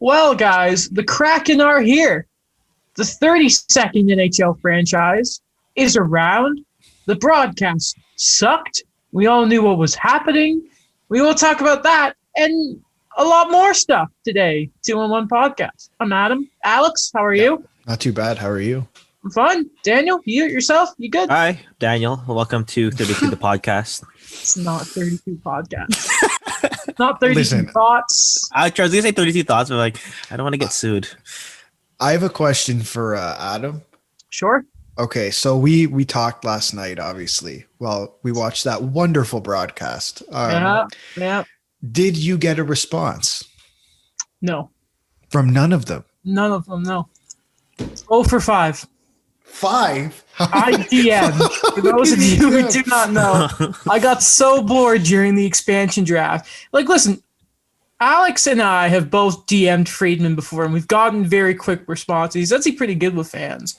Well, guys, the Kraken are here. The 32nd NHL franchise is around. The broadcast sucked. We all knew what was happening. We will talk about that and a lot more stuff today. 2-in-1 podcast. I'm Adam. Alex, how are Yeah, you? not too bad. How are you? I'm fine. Daniel, you yourself? You good? Hi, Daniel. Welcome to 32 the podcast. It's not 32 podcasts. Not 32 Listen. thoughts. I was gonna say 32 thoughts, but I don't want to get sued. I have a question for Adam. Sure. Okay, so we talked last night, obviously. Well, we watched that wonderful broadcast. Yeah. Did you get a response No. from none of them? None of them, no. 0 for 5. 5? I DM. For those of you who do not know, I got so bored during the expansion draft. Like, listen, Alex and I have both DM'd Friedman before, and we've gotten very quick responses. He's actually pretty good with fans.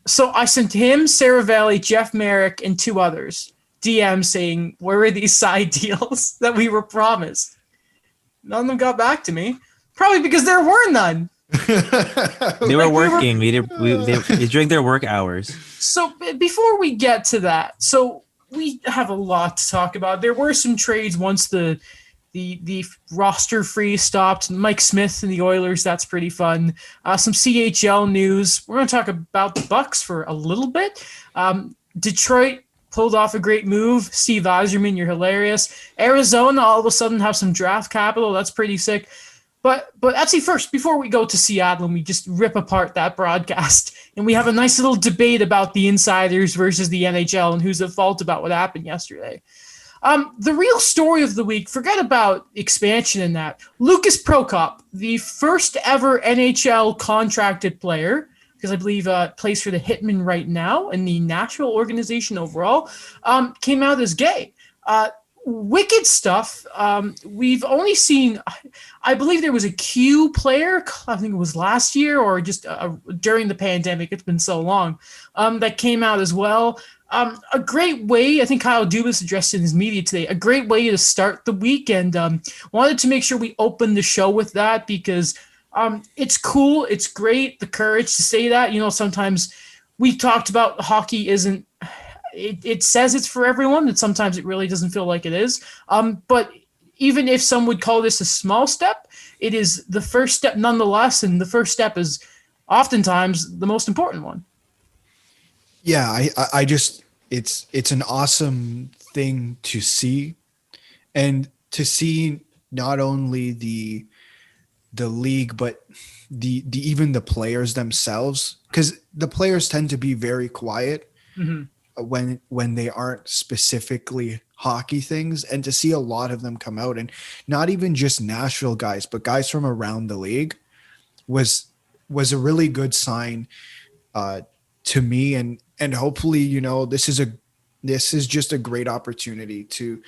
So I sent him, Sarah Valley, Jeff Merrick, and 2 others DM saying, where are these side deals that we were promised? None of them got back to me. Probably because there were none. They were working. During their work hours. So before we get to that, so we have a lot to talk about. There were some trades once the roster freeze stopped. Mike Smith and the Oilers, that's pretty fun. Some CHL news. We're going to talk about the Bucks for a little bit. Detroit pulled off a great move. Steve Yzerman, you're hilarious. Arizona all of a sudden have some draft capital. That's pretty sick. But actually first, before we go to Seattle and we just rip apart that broadcast and we have a nice little debate about the insiders versus the NHL and who's at fault about what happened yesterday. The real story of the week, forget about expansion and that. Lucas Prokop, the first ever NHL contracted player, because I believe plays for the Hitmen right now and the Nashville organization overall, came out as gay. Wicked stuff. We've only seen, I believe there was a Q player, I think it was last year or just during the pandemic, it's been so long, that came out as well. A great way, I think Kyle Dubas addressed in his media today, a great way to start the week, and wanted to make sure we opened the show with that because it's cool, it's great, the courage to say that. You know, sometimes we talked about hockey isn't, it says it's for everyone, and sometimes it really doesn't feel like it is. But even if some would call this a small step, it is the first step nonetheless, and the first step is oftentimes the most important one. Yeah, I just it's an awesome thing to see, and to see not only the league but the even the players themselves, because the players tend to be very quiet. Mm-hmm. when they aren't specifically hockey things, and to see a lot of them come out, and not even just Nashville guys, but guys from around the league was a really good sign to me. And hopefully, you know, this is just a great opportunity to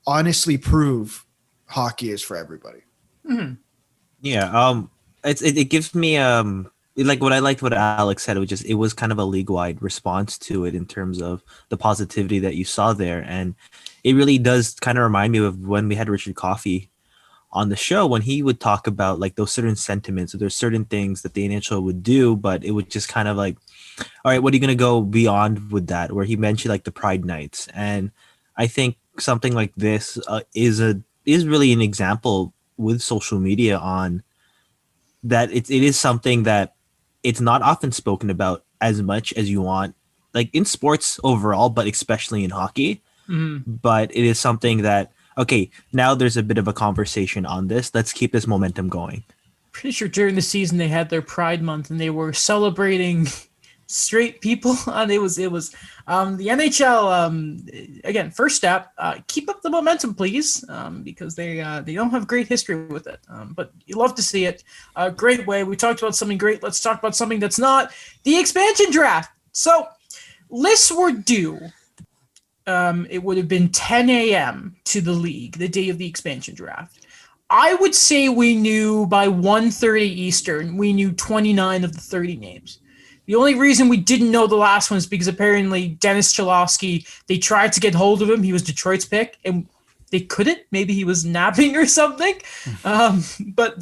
honestly prove hockey is for everybody. Mm-hmm. Yeah. It gives me like what I liked what Alex said, it was kind of a league-wide response to it in terms of the positivity that you saw there. And it really does kind of remind me of when we had Richard Coffey on the show, when he would talk about like those certain sentiments, or there's certain things that the NHL would do, but it would just kind of like, all right, what are you going to go beyond with that? Where he mentioned like the Pride Nights. And I think something like this is really an example with social media on that. It is something that it's not often spoken about as much as you want, like in sports overall, but especially in hockey. Mm-hmm. But it is something that, okay, now there's a bit of a conversation on this. Let's keep this momentum going. Pretty sure during the season they had their Pride Month and they were celebrating straight people. It was the NHL. Again, first step, keep up the momentum, please, because they don't have great history with it. But you love to see it. Great way. We talked about something great. Let's talk about something that's not the expansion draft. So lists were due. It would have been 10 a.m. to the league the day of the expansion draft. I would say we knew by 1:30 Eastern, we knew 29 of the 30 names. The only reason we didn't know the last one is because apparently Dennis Cholowski, they tried to get hold of him. He was Detroit's pick, and they couldn't. Maybe he was napping or something. But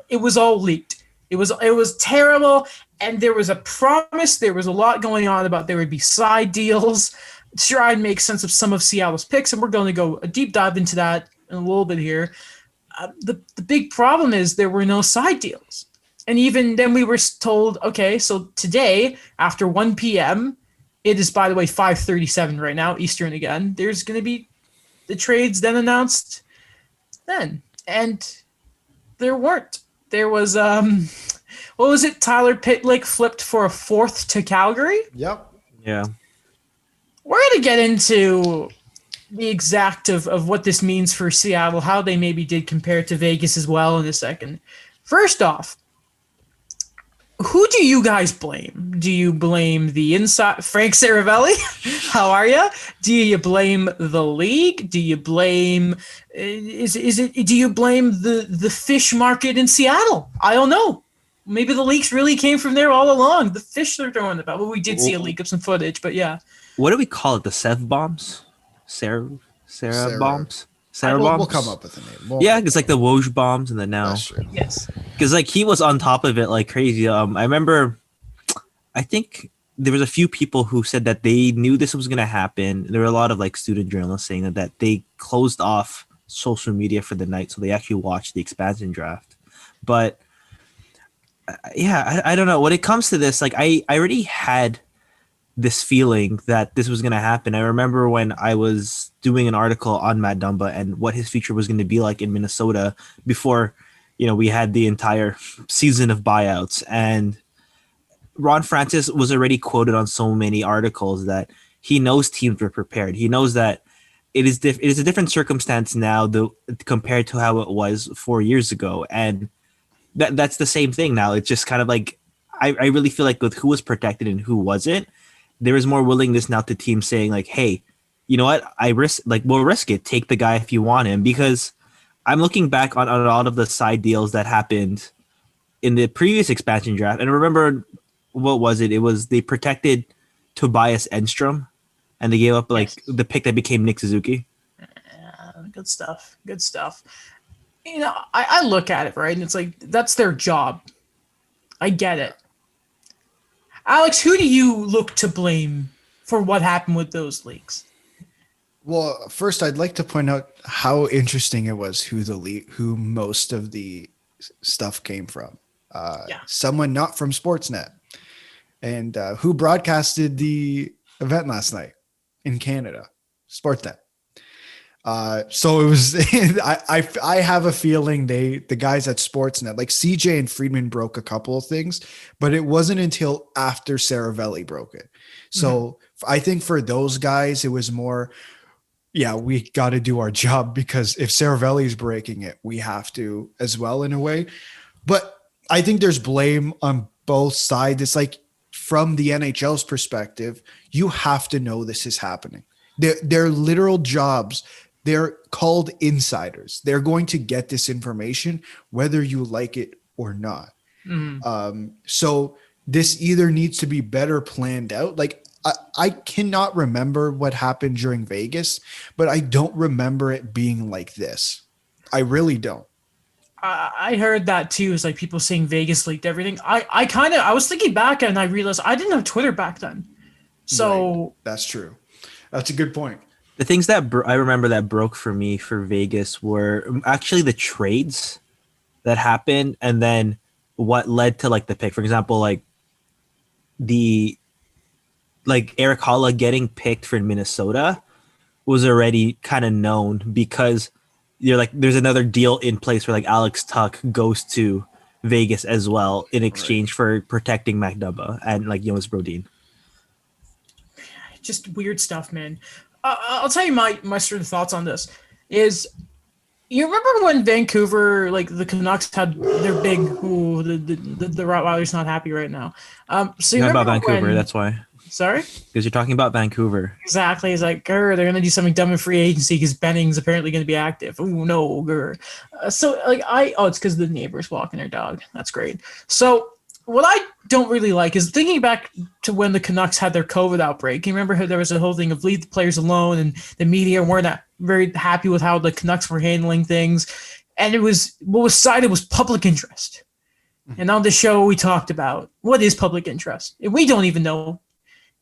it was all leaked. It was terrible, and there was a promise. There was a lot going on about there would be side deals to try and make sense of some of Seattle's picks, and we're going to go a deep dive into that in a little bit here. The big problem is there were no side deals, and even then we were told, okay, so today after 1 p.m., it is, by the way, 5:37 right now Eastern again. There's going to be the trades then announced then, and there weren't. There was what was it? Tyler Pitlick flipped for a 4th to Calgary. Yep. Yeah. We're gonna get into the exact of what this means for Seattle, how they maybe did compare to Vegas as well in a second. First off, who do you guys blame? Do you blame the inside Frank Saravelli? How are you? Do you blame the league? Do you blame do you blame the fish market in Seattle? I don't know. Maybe the leaks really came from there all along. The fish they're throwing about. Well, we did see a leak of some footage, but yeah. What do we call it? The Sev bombs? Sarah bombs? Sarah bombs? We'll come up with a name. Yeah, it's like the Woj bombs, and then now. That's true. Yes. Because like he was on top of it like crazy. I remember, I think there was a few people who said that they knew this was going to happen. There were a lot of like student journalists saying that they closed off social media for the night, so they actually watched the expansion draft. But yeah, I don't know. When it comes to this, like I already had this feeling that this was going to happen. I remember when I was doing an article on Matt Dumba and what his future was going to be like in Minnesota before, we had the entire season of buyouts. And Ron Francis was already quoted on so many articles that he knows teams were prepared. He knows that it is a different circumstance now compared to how it was 4 years ago. And that's the same thing now. It's just kind of like, I really feel like with who was protected and who wasn't, there is more willingness now to teams saying like, hey, you know what? We'll risk it. Take the guy if you want him, because I'm looking back on a lot of the side deals that happened in the previous expansion draft. And remember, what was it? It was they protected Tobias Enstrom and they gave up the pick that became Nick Suzuki. Good stuff. Good stuff. I look at it, right? And it's like, that's their job. I get it. Alex, who do you look to blame for what happened with those leaks? Well, first, I'd like to point out how interesting it was who most of the stuff came from. Someone not from Sportsnet, and who broadcasted the event last night in Canada, Sportsnet. So it was. I have a feeling the guys at Sportsnet, like CJ and Friedman, broke a couple of things, but it wasn't until after Saravelli broke it. So I think for those guys, it was more, we got to do our job, because if Saravelli is breaking it, we have to as well in a way. But I think there's blame on both sides. It's like, from the NHL's perspective, you have to know this is happening. They're literal jobs. They're called insiders. They're going to get this information whether you like it or not. So this either needs to be better planned out. Like I cannot remember what happened during Vegas, but I don't remember it being like this. I really don't. I heard that too. It's like people saying Vegas leaked everything. I was thinking back and I realized I didn't have Twitter back then. So right. That's true. That's a good point. The things that I remember that broke for me for Vegas were actually the trades that happened, and then what led to like the pick. For example, like Eric Holla getting picked for Minnesota was already kind of known, because you're like, there's another deal in place where like Alex Tuck goes to Vegas as well in exchange for protecting Mac Dumba and like Jonas Brodin. Just weird stuff, man. I'll tell you my sort of thoughts on this is, you remember when Vancouver, like the Canucks had their big, the Rottweiler's not happy right now. So you about Vancouver, that's why. Sorry? Because you're talking about Vancouver. Exactly. It's like, they're going to do something dumb in free agency because Benning's apparently going to be active. Oh, no, so like it's because the neighbor's walking their dog. That's great. So what I don't really like is thinking back to when the Canucks had their COVID outbreak. You remember how there was a whole thing of leave the players alone, and the media weren't very happy with how the Canucks were handling things. And it was, what was cited was public interest. And on the show, we talked about what is public interest. And we don't even know.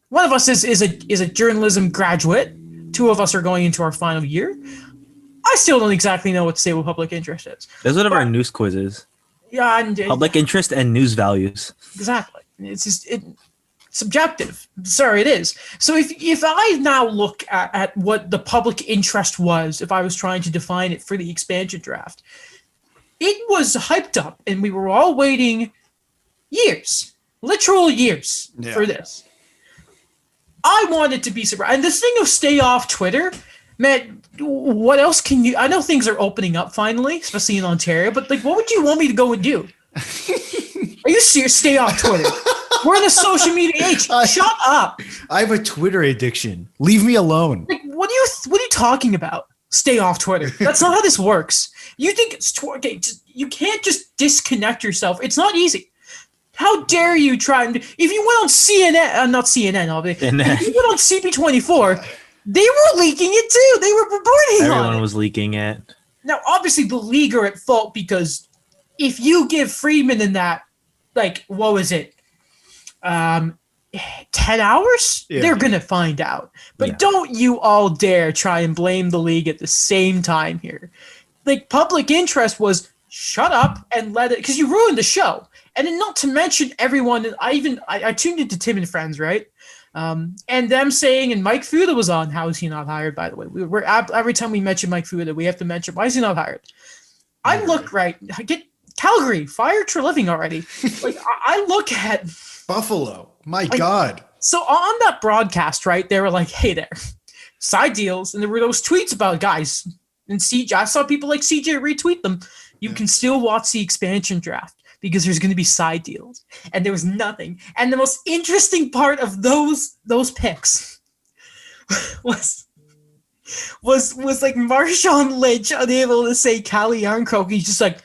One of us is a journalism graduate. Two of us are going into our final year. I still don't exactly know what to say what public interest is. That's one of our news quizzes. Yeah, and Public interest and news values. exactly. It's just subjective. Sorry, it is. So if I now look at what the public interest was, if I was trying to define it for the expansion draft, it was hyped up, and we were all waiting years, literal years, for this. I wanted to be surprised. And this thing of stay off Twitter, man, what else can you... I know things are opening up finally, especially in Ontario, but like, what would you want me to go and do? Are you serious? Stay off Twitter. We're in a social media age. Shut up. I have a Twitter addiction. Leave me alone. Like, what are you talking about? Stay off Twitter. That's not how this works. You think it's okay? You can't just disconnect yourself. It's not easy. How dare you try and... If you went on CNN, not CNN, obviously. If you went on CP24, they were leaking it too. They were reporting on it. Everyone was leaking it. Now, obviously, the league are at fault because if you give Friedman in that, like, what was it? 10 hours? Yeah. They're going to find out. But don't you all dare try and blame the league at the same time here. Like, public interest was shut up and let it... Because you ruined the show. And then not to mention everyone... I tuned into Tim and Friends, right? And them saying... And Mike Fuda was on. How is he not hired, by the way? We're every time we mention Mike Fuda, we have to mention... Why is he not hired? I look right... Get Calgary. Fire Treliving already. Like, I look at... Buffalo. My God. So on that broadcast, right, they were like, hey there, side deals. And there were those tweets about guys. And CJ, I saw people like CJ retweet them. You can still watch the expansion draft because there's going to be side deals. And there was nothing. And the most interesting part of those picks was like Marshawn Lynch unable to say Callie Yarncroke. He's just like,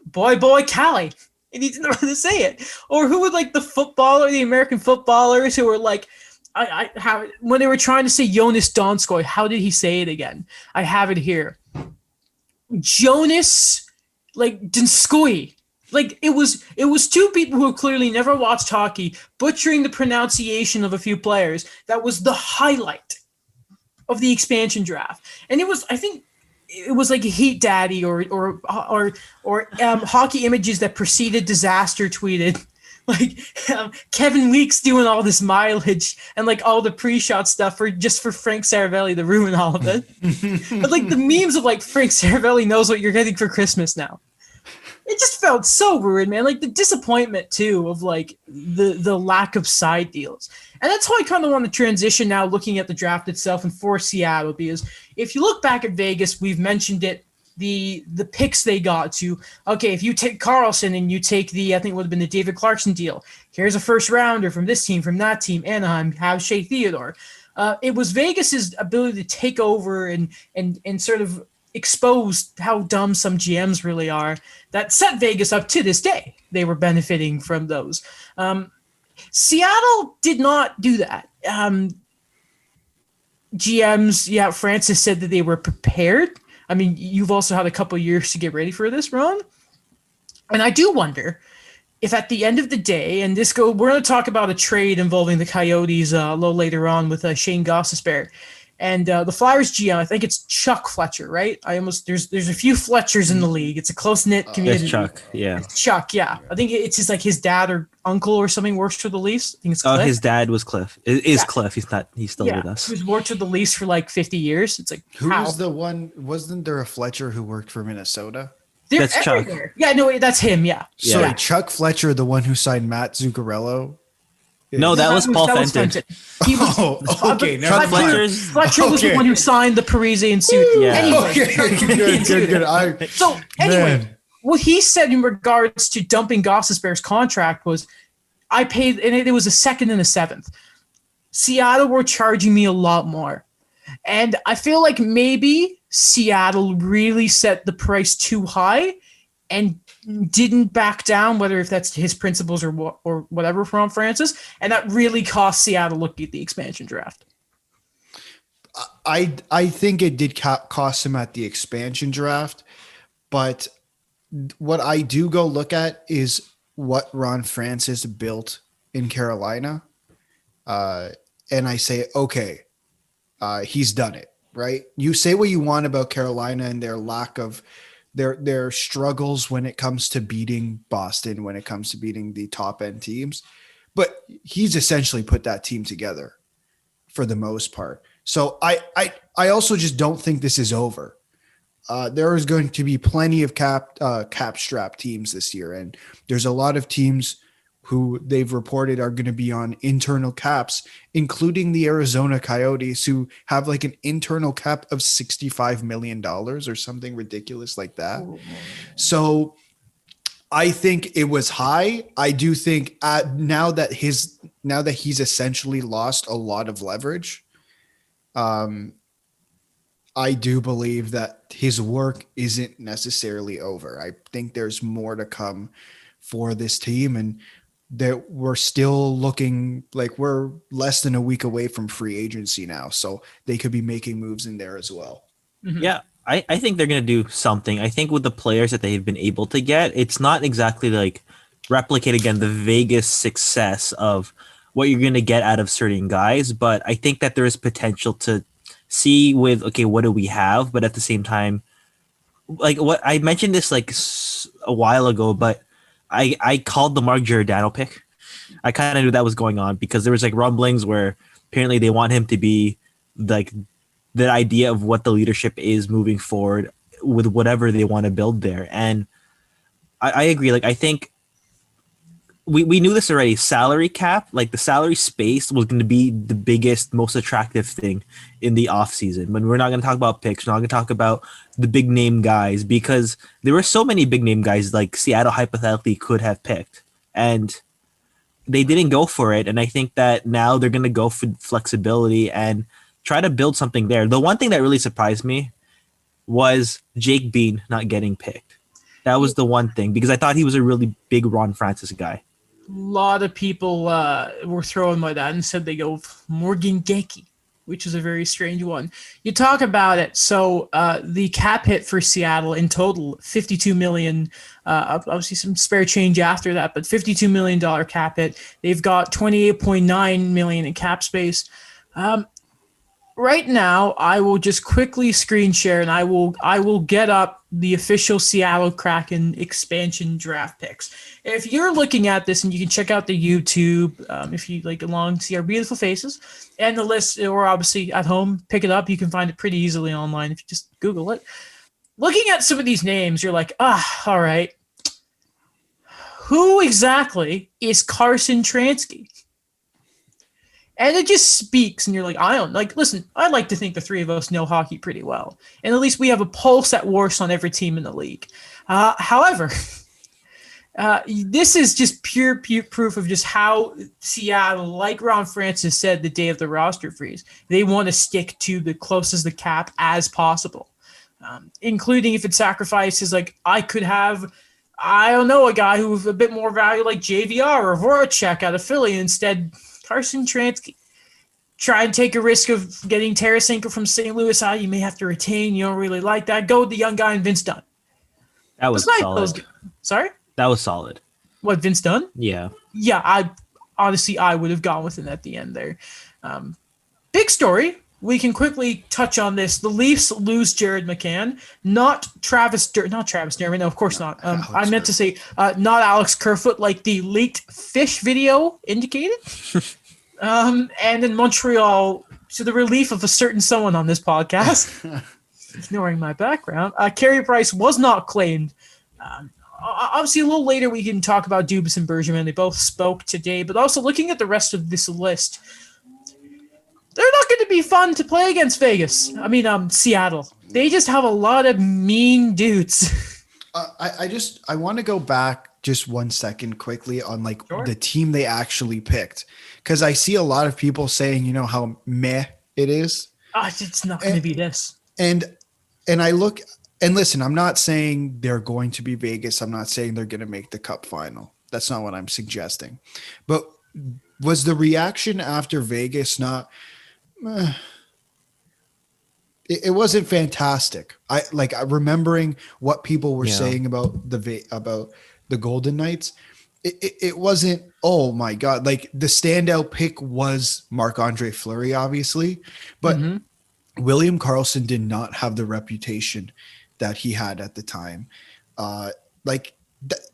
boy, Callie. And he didn't know how to say it. Or who would like the American footballers who were like, when they were trying to say Jonas Donskoy, how did he say it again? I have it here. Jonas, like Donskoy. Like it was two people who clearly never watched hockey butchering the pronunciation of a few players. That was the highlight of the expansion draft. And it was, I think, it was like Heat Daddy or Hockey Images that preceded Disaster tweeted like Kevin Weeks doing all this mileage and like all the pre-shot stuff for Frank Saravelli to ruin all of it. But like the memes of like Frank Saravelli knows what you're getting for Christmas now. It just felt so ruined, man. Like the disappointment too of like the lack of side deals. And that's how I kind of want to transition now looking at the draft itself and for Seattle, because if you look back at Vegas, we've mentioned it, the picks they got to, okay, if you take Carlson and you take I think it would have been the David Clarkson deal, here's a first rounder from this team, from that team, Anaheim, have Shea Theodore. It was Vegas's ability to take over and sort of expose how dumb some GMs really are that set Vegas up to this day. They were benefiting from those. Seattle did not do that. GMs, Francis said that they were prepared. I mean, you've also had a couple of years to get ready for this, Ron. And I do wonder if at the end of the day, and we're going to talk about a trade involving the Coyotes a little later on with Shane Gostisbehere. And the Flyers GM, I think it's Chuck Fletcher, right? There's a few Fletchers in the league. It's a close-knit community. It's Chuck, yeah. It's Chuck, yeah. I think it's just like his dad or uncle or something works for the Leafs. I think it's Cliff. Oh, his dad was Cliff. Cliff. He's still with us. He's worked with the Leafs for like 50 years. It's like, who was the one? Wasn't there a Fletcher who worked for Minnesota? That's everywhere. Chuck. Yeah, no, that's him, yeah. Sorry, Chuck Fletcher, the one who signed Matt Zuccarello? No, that was Paul Fenton. He was, okay. Fletcher was the one who signed the Parisian suit. Yeah. Anyway, good. So anyway, what he said in regards to dumping Gostisbehere's contract was, I paid, and it was a second and a seventh. Seattle were charging me a lot more. And I feel like maybe Seattle really set the price too high and didn't back down, whether if that's his principles or whatever from Francis, and that really cost Seattle looking at the expansion draft. I think it did cost him at the expansion draft, but what I do go look at is what Ron Francis built in Carolina, and I say, okay, he's done it, right? You say what you want about Carolina and their lack of their struggles when it comes to beating Boston, when it comes to beating the top end teams, but he's essentially put that team together for the most part. So I also just don't think this is over. There is going to be plenty of cap strap teams this year, and there's a lot of teams who they've reported are going to be on internal caps, including the Arizona Coyotes, who have like an internal cap of $65 million or something ridiculous like that. So I think it was high. I do think now that he's essentially lost a lot of leverage, I do believe that his work isn't necessarily over. I think there's more to come for this team, and that we're still looking like we're less than a week away from free agency now. So they could be making moves in there as well. Mm-hmm. Yeah, I think they're going to do something. I think with the players that they've been able to get, it's not exactly like replicate again the Vegas success of what you're going to get out of certain guys, but I think that there is potential to see with, okay, what do we have? But at the same time, like what I mentioned this like a while ago, but I called the Mark Giordano pick. I kind of knew that was going on because there was like rumblings where apparently they want him to be like the idea of what the leadership is moving forward with whatever they want to build there. And I agree. Like, I think we knew this already. Salary cap, like the salary space was going to be the biggest, most attractive thing in the offseason. When we're not going to talk about picks, we're not going to talk about the big name guys because there were so many big name guys like Seattle hypothetically could have picked. And they didn't go for it. And I think that now they're going to go for flexibility and try to build something there. The one thing that really surprised me was Jake Bean not getting picked. That was the one thing because I thought he was a really big Ron Francis guy. A lot of people were thrown by that and said they go Morgan Geekie, which is a very strange one. You talk about it. So the cap hit for Seattle in total, $52 million. Obviously some spare change after that, but $52 million cap hit. They've got $28.9 million in cap space. Right now, I will just quickly screen share and I will get up the official Seattle Kraken expansion draft picks. If you're looking at this, and you can check out the YouTube if you like along see our beautiful faces and the list, or obviously at home, pick it up. You can find it pretty easily online if you just Google it. Looking at some of these names, you're like, all right. Who exactly is Carson Transky? And it just speaks, and you're like, I don't like. Listen, I'd like to think the three of us know hockey pretty well, and at least we have a pulse at worst on every team in the league. However, this is just pure proof of just how Seattle, like Ron Francis said the day of the roster freeze, they want to stick to the closest the cap as possible, including if it sacrifices. Like I could have, I don't know, a guy who with a bit more value like JVR or Voracek out of Philly instead. Carson Transky. Try and take a risk of getting Tarasenko from St. Louis out. You may have to retain. You don't really like that. Go with the young guy and Vince Dunn. That was solid. Sorry? That was solid. What, Vince Dunn? Yeah. Yeah, I would have gone with him at the end there. Big story. We can quickly touch on this. The Leafs lose Jared McCann, not Travis Dermott. No, of course not. I meant to say not Alex Kerfoot, like the leaked fish video indicated. And in Montreal, to the relief of a certain someone on this podcast, ignoring my background, Carey Price was not claimed. Obviously, a little later we can talk about Dubas and Bergevin. They both spoke today, but also looking at the rest of this list, they're not going to be fun to play against Vegas. I mean, Seattle. They just have a lot of mean dudes. I want to go back just 1 second quickly on like the team they actually picked. Because I see a lot of people saying, you know, how meh it is. It's not going to be this. And I look and listen, I'm not saying they're going to be Vegas. I'm not saying they're going to make the cup final. That's not what I'm suggesting. But was the reaction after Vegas not it wasn't fantastic. I remembering what people were saying about the Golden Knights. it wasn't, oh my God. Like the standout pick was Marc-Andre Fleury, obviously, but Mm-hmm. William Karlsson did not have the reputation that he had at the time. Uh, like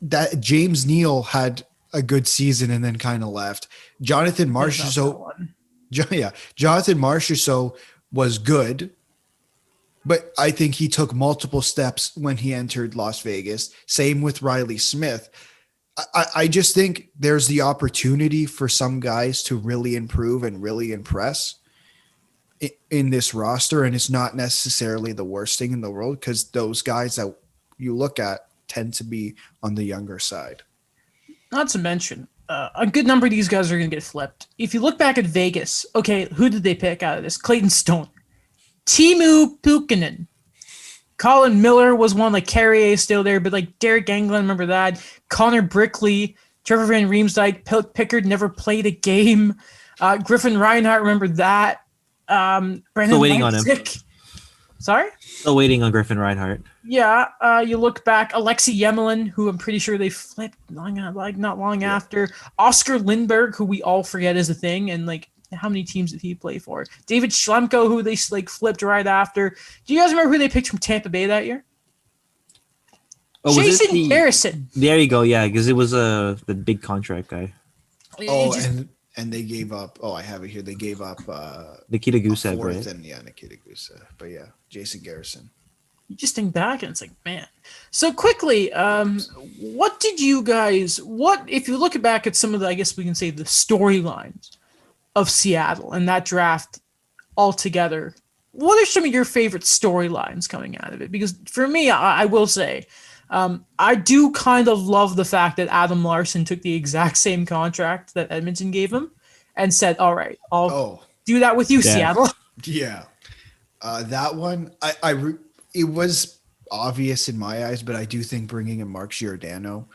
that James Neal had a good season and then kind of left. Jonathan Marchessault, yeah, Jonathan Marchessault was good, but I think he took multiple steps when he entered Las Vegas. Same with Riley Smith. I just think there's the opportunity for some guys to really improve and really impress in this roster, and it's not necessarily the worst thing in the world because those guys that you look at tend to be on the younger side. Not to mention, a good number of these guys are going to get flipped. If you look back at Vegas, okay, who did they pick out of this? Clayton Stone, Timu Pukkanen, Colin Miller was one, like Carrier is still there, but like Derek Anglin, remember that? Connor Brickley, Trevor Van Riemsdyk, Pickard never played a game. Griffin Reinhart, remember that? Brendan Still waiting on him. Sorry? Still waiting on Griffin Reinhart. Yeah, you look back, Alexei Yemelin, who I'm pretty sure they flipped not long after. Oscar Lindberg, who we all forget is a thing, and like how many teams did he play for? David Schlemko, who they like flipped right after. Do you guys remember who they picked from Tampa Bay that year? Oh, Jason Garrison. There you go. Yeah, because it was the big contract guy. And they gave up. Oh, I have it here. They gave up Nikita Gusev, right? And Nikita Gusev. But yeah, Jason Garrison. You just think back and it's like, man. So quickly, what if you look back at some of the, I guess we can say the storylines of Seattle and that draft altogether, what are some of your favorite storylines coming out of it? Because for me, I will say, I do kind of love the fact that Adam Larson took the exact same contract that Edmonton gave him and said, all right, I'll do that with you, Seattle. Yeah. That one, it was obvious in my eyes, but I do think bringing in Mark Giordano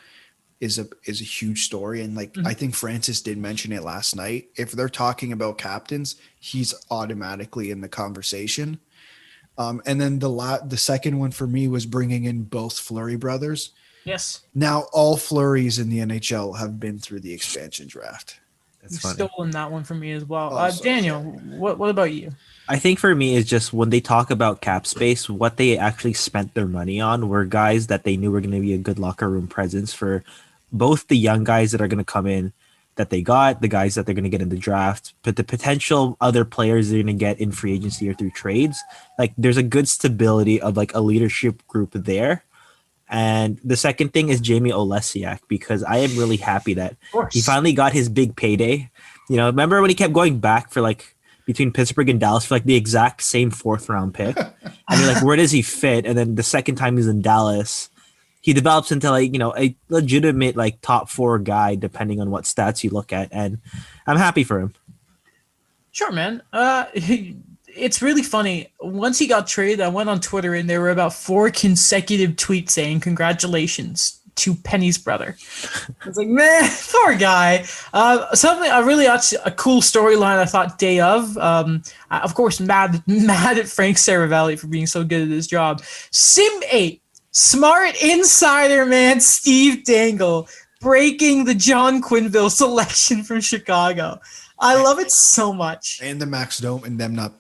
is a huge story. And like, I think Francis did mention it last night. If they're talking about captains, he's automatically in the conversation. And then the second one for me was bringing in both Fleury brothers. Yes. Now all Fleuries in the NHL have been through the expansion draft. You've stolen that one from me as well. Sorry. Daniel, what about you? I think for me it's just when they talk about cap space, what they actually spent their money on were guys that they knew were going to be a good locker room presence for both the young guys that are going to come in that they got, the guys that they're going to get in the draft, but the potential other players they're going to get in free agency or through trades. Like there's a good stability of like a leadership group there. And the second thing is Jamie Olesiak, because I am really happy that he finally got his big payday. You know, remember when he kept going back for like between Pittsburgh and Dallas for like the exact same 4th round pick? And you're like, where does he fit? And then the second time he's in Dallas, he develops into like, you know, a legitimate like top 4 guy, depending on what stats you look at. And I'm happy for him. Sure, man. It's really funny. Once he got traded, I went on Twitter and there were about 4 consecutive tweets saying congratulations to Penny's brother. I was like, man, poor guy. Something a cool storyline I thought day of course, mad at Frank Saravalli for being so good at his job. Sim8, smart insider man Steve Dangle breaking the John Quinville selection from Chicago. I love it so much. And the Max Domi and them not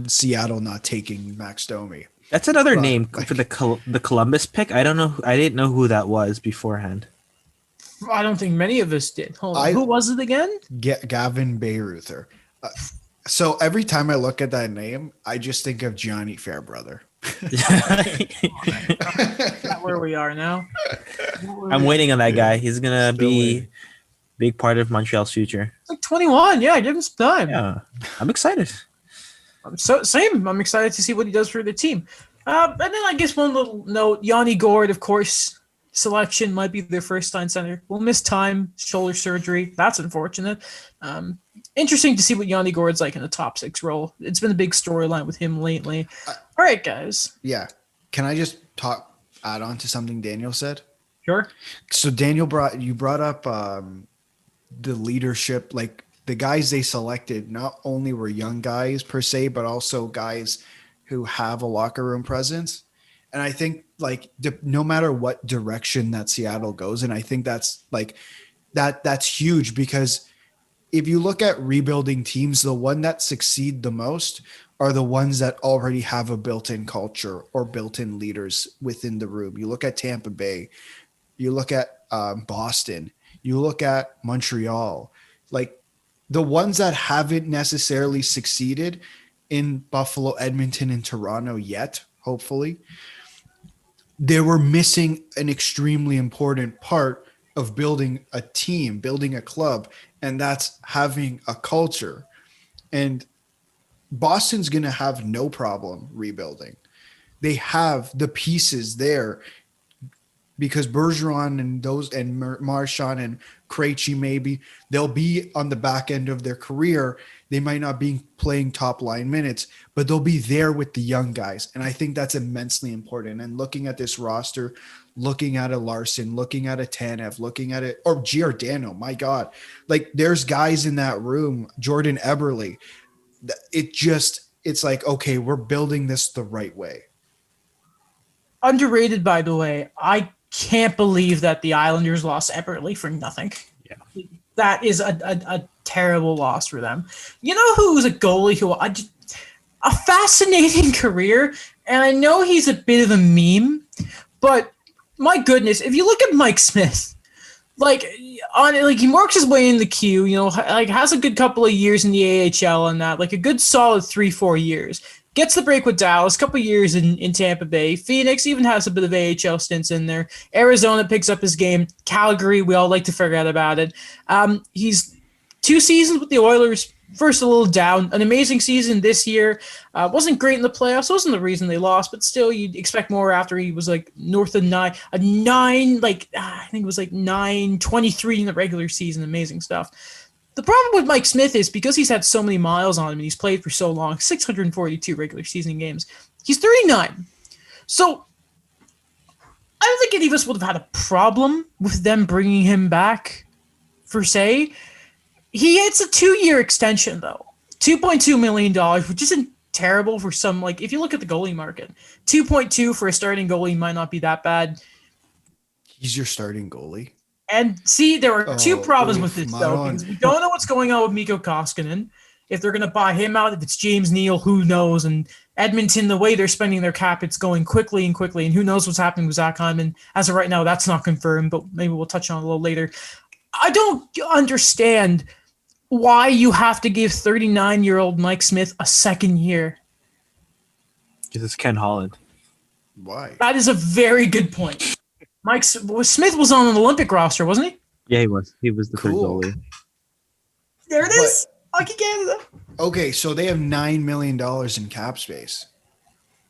Seattle not taking Max Domi. That's another name for the Columbus pick. I don't know. I didn't know who that was beforehand. I don't think many of us did. Hold on. Who was it again? Gavin Bayreuther. So every time I look at that name, I just think of Gianni Fairbrother. Not where we are now. I'm waiting on that guy. He's gonna be big part of Montreal's future. It's like 21. Yeah, give him some time. Yeah, I'm excited. Same. I'm excited to see what he does for the team. And then I guess one little note: Yanni Gourde, of course, selection might be their first line center. Will miss time, shoulder surgery. That's unfortunate. Interesting to see what Yanni Gourde's like in the top 6 role. It's been a big storyline with him lately. All right, guys. Yeah. Can I just add on to something Daniel said? Sure. So Daniel brought up the leadership, like the guys they selected not only were young guys per se, but also guys who have a locker room presence. And I think like no matter what direction that Seattle goes, and I think that's like that's huge because if you look at rebuilding teams, the one that succeed the most are the ones that already have a built-in culture or built-in leaders within the room. You look at Tampa Bay, you look at Boston, you look at Montreal, like the ones that haven't necessarily succeeded in Buffalo, Edmonton, and Toronto yet, hopefully, they were missing an extremely important part of building a team, building a club, and that's having a culture. And Boston's going to have no problem rebuilding. They have the pieces there because Bergeron and those and Marchand and Krejci, maybe they'll be on the back end of their career. They might not be playing top line minutes, but they'll be there with the young guys. And I think that's immensely important. And looking at this roster, looking at a Larson, looking at a Tanev, looking at it, or Giordano, my God, like there's guys in that room, Jordan Eberle. It's like, okay, we're building this the right way. Underrated, by the way. I can't believe that the Islanders lost Eberle for nothing. Yeah. That is a terrible loss for them. You know who's a goalie who a fascinating career, and I know he's a bit of a meme, but my goodness, if you look at Mike Smith, he works his way in the queue, like has a good couple of years in the AHL and that, like a good solid 3-4 years. Gets the break with Dallas, a couple years in Tampa Bay. Phoenix even has a bit of AHL stints in there. Arizona picks up his game. Calgary, we all like to forget about it. He's 2 seasons with the Oilers. First a little down. An amazing season this year. Wasn't great in the playoffs. Wasn't the reason they lost, but still you'd expect more after he was like north of 9. I think it was like 9-23 in the regular season. Amazing stuff. The problem with Mike Smith is because he's had so many miles on him and he's played for so long, 642 regular season games, he's 39. So I don't think any of us would have had a problem with them bringing him back, per se. It's a 2-year extension, though. $2.2 million, which isn't terrible for some, like, if you look at the goalie market. 2.2 for a starting goalie might not be that bad. He's your starting goalie. And see, there are two problems with this, though, because we don't know what's going on with Mikko Koskinen. If they're going to buy him out, if it's James Neal, who knows? And Edmonton, the way they're spending their cap, it's going quickly and quickly. And who knows what's happening with Zach Hyman. As of right now, that's not confirmed, but maybe we'll touch on it a little later. I don't understand why you have to give 39-year-old Mike Smith a second year. Because it's Ken Holland. Why? That is a very good point. Smith was on an Olympic roster, wasn't he? Yeah, he was. He was the third goalie. There it is. Hockey Canada. Okay, so they have $9 million in cap space.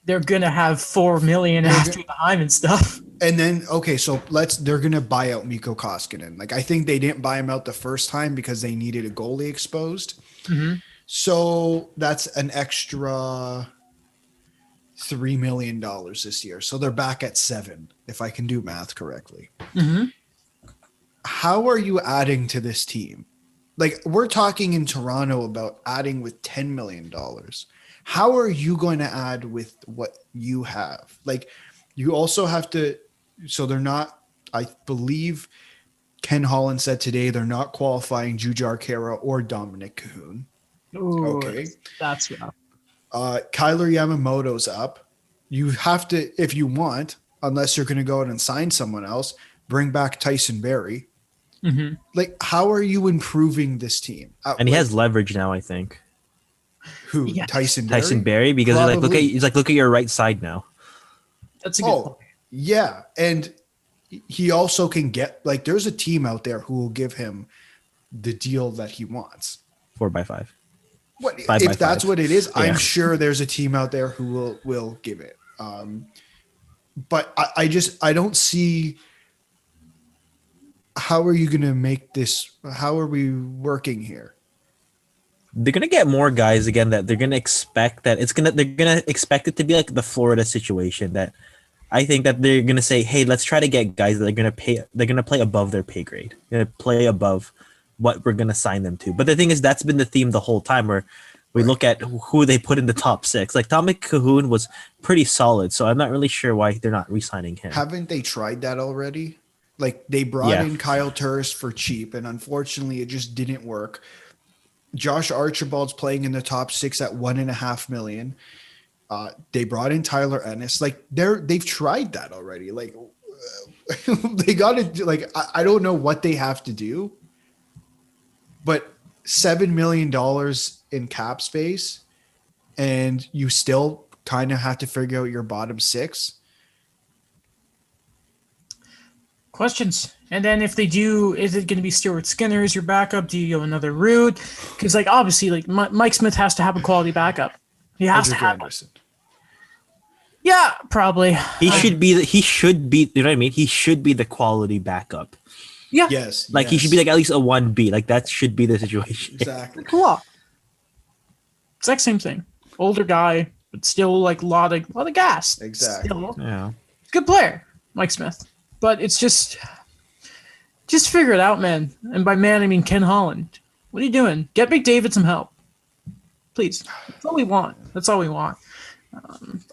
They're gonna have $4 million after the Hyman stuff. And then they're gonna buy out Mikko Koskinen. Like I think they didn't buy him out the first time because they needed a goalie exposed. Mm-hmm. So that's an extra $3 million this year. So they're back at 7, if I can do math correctly. Mm-hmm. How are you adding to this team? Like we're talking in Toronto about adding with $10 million. How are you going to add with what you have? Like you also have to, so they're not, I believe Ken Holland said today, they're not qualifying Jujhar Khaira or Dominic Cahoon. Ooh, okay. That's rough. Kyler Yamamoto's up. You have to, if you want, unless you're going to go out and sign someone else, bring back Tyson Barrie. Mm-hmm. Like, how are you improving this team? And he has leverage now, I think. Who? Yeah. Tyson Barrie? Tyson Barrie, because look at your right side now. That's a good point. Yeah. And he also can get, like, there's a team out there who will give him the deal that he wants. 4x5. What, Five if by that's five. what it is, Yeah. I'm sure there's a team out there who will give it. But I don't see, how are you going to make this? How are we working here? They're gonna get more guys again that they're gonna expect that they're gonna expect it to be like the Florida situation, that I think that they're gonna say, hey, let's try to get guys that they're gonna play above their pay grade. They're gonna play above what we're gonna sign them to. But the thing is, that's been the theme the whole time, where we look at who they put in the top 6. Like Tommy Cahoon was pretty solid, so I'm not really sure why they're not re-signing him. Haven't they tried that already? Like they brought Yeah. in Kyle Turris for cheap, and unfortunately, it just didn't work. Josh Archibald's playing in the top 6 at $1.5 million. They brought in Tyler Ennis. Like they've tried that already. Like they got to like I don't know what they have to do, but $7 million in cap space, and you still kind of have to figure out your bottom 6. Questions. And then if they do, is it going to be Stuart Skinner as your backup? Do you go another route? Because like obviously, like Mike Smith has to have a quality backup. He has to have one. Yeah, probably. He should be. He should be. You know what I mean? He should be the quality backup. Yeah. Yes. Like he should be like at least a 1B. Like that should be the situation. Exactly. Cool. Exact same thing. Older guy, but still like a lot of gas. Exactly. Still. Yeah. Good player, Mike Smith. But it's just figure it out, man. And by man, I mean Ken Holland. What are you doing? Get McDavid some help, please. That's all we want. That's all we want.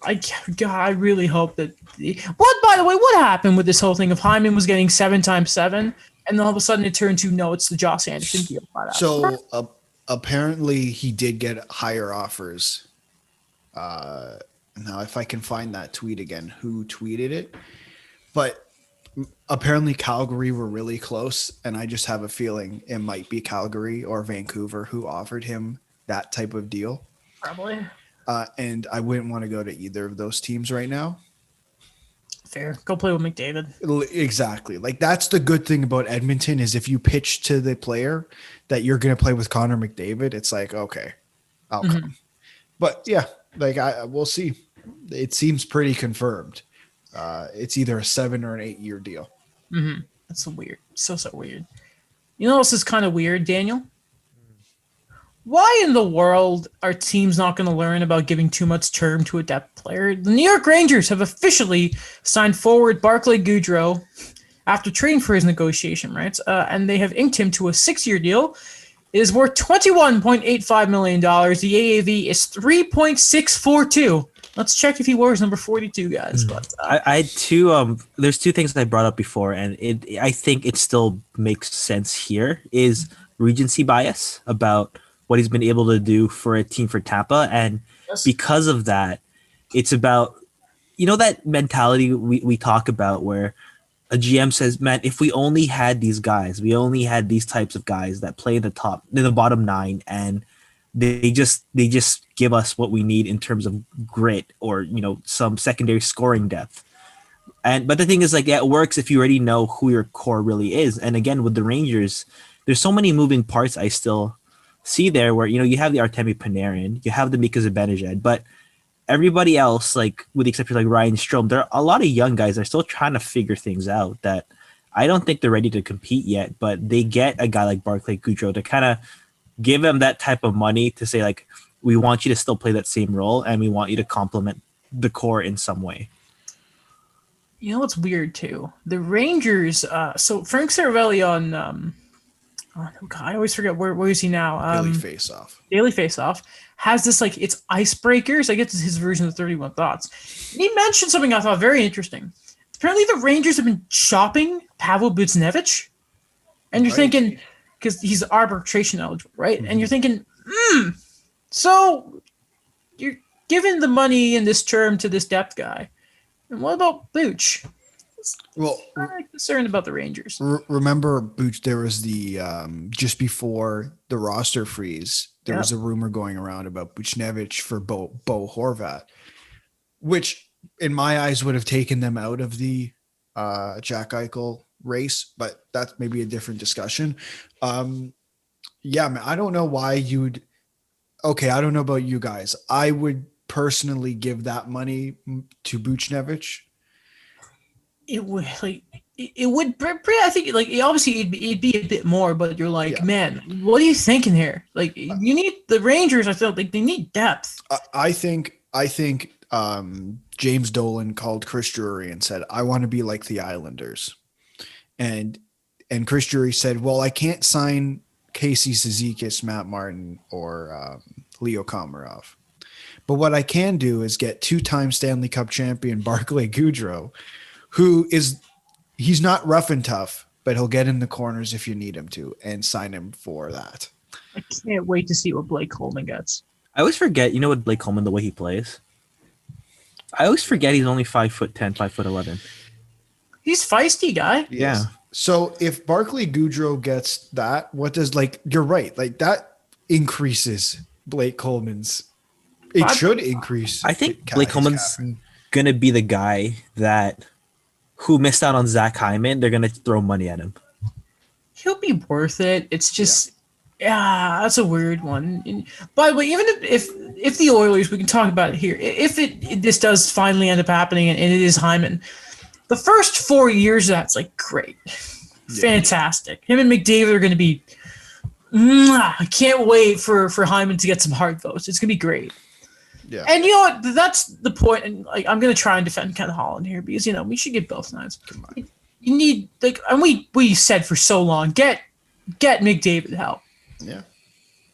I really hope that. What, by the way, what happened with this whole thing of Hyman was getting 7x7, and then all of a sudden it turned to no, it's the Josh Anderson deal. So apparently he did get higher offers. Now, if I can find that tweet again, who tweeted it? But apparently Calgary were really close, and I just have a feeling it might be Calgary or Vancouver who offered him that type of deal. Probably. And I wouldn't want to go to either of those teams right now. Fair. Go play with McDavid. Exactly. Like that's the good thing about Edmonton is if you pitch to the player that you're going to play with Connor McDavid, it's like, okay, I'll come. But yeah, like we'll see. It seems pretty confirmed. It's either a 7 or an 8 year deal. Mm-hmm. That's so weird. So weird. You know what else is kind of weird, Daniel? Why in the world are teams not going to learn about giving too much term to a depth player? The New York Rangers have officially signed forward Barclay Goodrow after trading for his negotiation rights, and they have inked him to a 6-year deal. It is worth $21.85 million. The AAV is 3.642. Let's check if he wears number 42, guys. But I had two. There's 2 things that I brought up before, and I think it still makes sense here. Is recency bias about what he's been able to do for a team for Tampa, and because of that, it's about that mentality we talk about where a GM says, "Man, if we only had these guys, we only had these types of guys that play in the bottom 9, and they just give us what we need in terms of grit or some secondary scoring depth." But the thing is, like, yeah, it works if you already know who your core really is. And again, with the Rangers, there's so many moving parts I still see there where you have the Artemi Panarin, you have the Mika Zibanejad, but everybody else, like with the exception of like Ryan Strome, there are a lot of young guys that are still trying to figure things out that I don't think they're ready to compete yet, but they get a guy like Barclay Goodrow to kind of give them that type of money to say, like, we want you to still play that same role and we want you to complement the core in some way. you know what's weird too? The Rangers. So Frank Saravelli on. Oh, God, I always forget where is he now? Daily Face-Off. Daily Face-Off has this like it's icebreakers. I guess it's his version of 31 Thoughts. And he mentioned something I thought very interesting. Apparently, the Rangers have been shopping Pavel Buchnevich, and you're thinking because he's arbitration eligible, right? Mm-hmm. And you're thinking, so you're giving the money in this term to this depth guy, and what about Booch? Well, I'm concerned about the Rangers. Remember, Booch, there was the just before the roster freeze, there was a rumor going around about Buchnevich for Bo Horvat, which in my eyes would have taken them out of the Jack Eichel race, but that's maybe a different discussion. Yeah, man, I don't know why you'd. Okay, I don't know about you guys. I would personally give that money to Buchnevich. It would I think like obviously it'd be a bit more, but you're like, man, what are you thinking here? Like you need the Rangers. I feel like they need depth. I think James Dolan called Chris Drury and said, "I want to be like the Islanders," and Chris Drury said, "Well, I can't sign Casey Cizikas, Matt Martin, or Leo Komarov. But what I can do is get 2-time Stanley Cup champion Barclay Goodrow, he's not rough and tough, but he'll get in the corners if you need him to, and sign him for that. I can't wait to see what Blake Coleman gets. I always forget, what Blake Coleman, the way he plays. I always forget he's only 5'10", 5'11". He's feisty guy. Yeah. So if Barclay Goodrow gets that, you're right. Like that increases Blake Coleman's. It should increase. I think Blake Coleman's going to be the guy who missed out on Zach Hyman. They're going to throw money at him. He'll be worth it. It's just, that's a weird one. And by the way, even if the Oilers, we can talk about it here. If this does finally end up happening and it is Hyman, the first 4 years of that's like great, fantastic. Him and McDavid are going to be. I can't wait for Hyman to get some hard votes. It's going to be great. Yeah. And you know what? That's the point. And like, I'm going to try and defend Ken Holland here because we should get both sides. Come on. You need and we said for so long, get McDavid help. Yeah.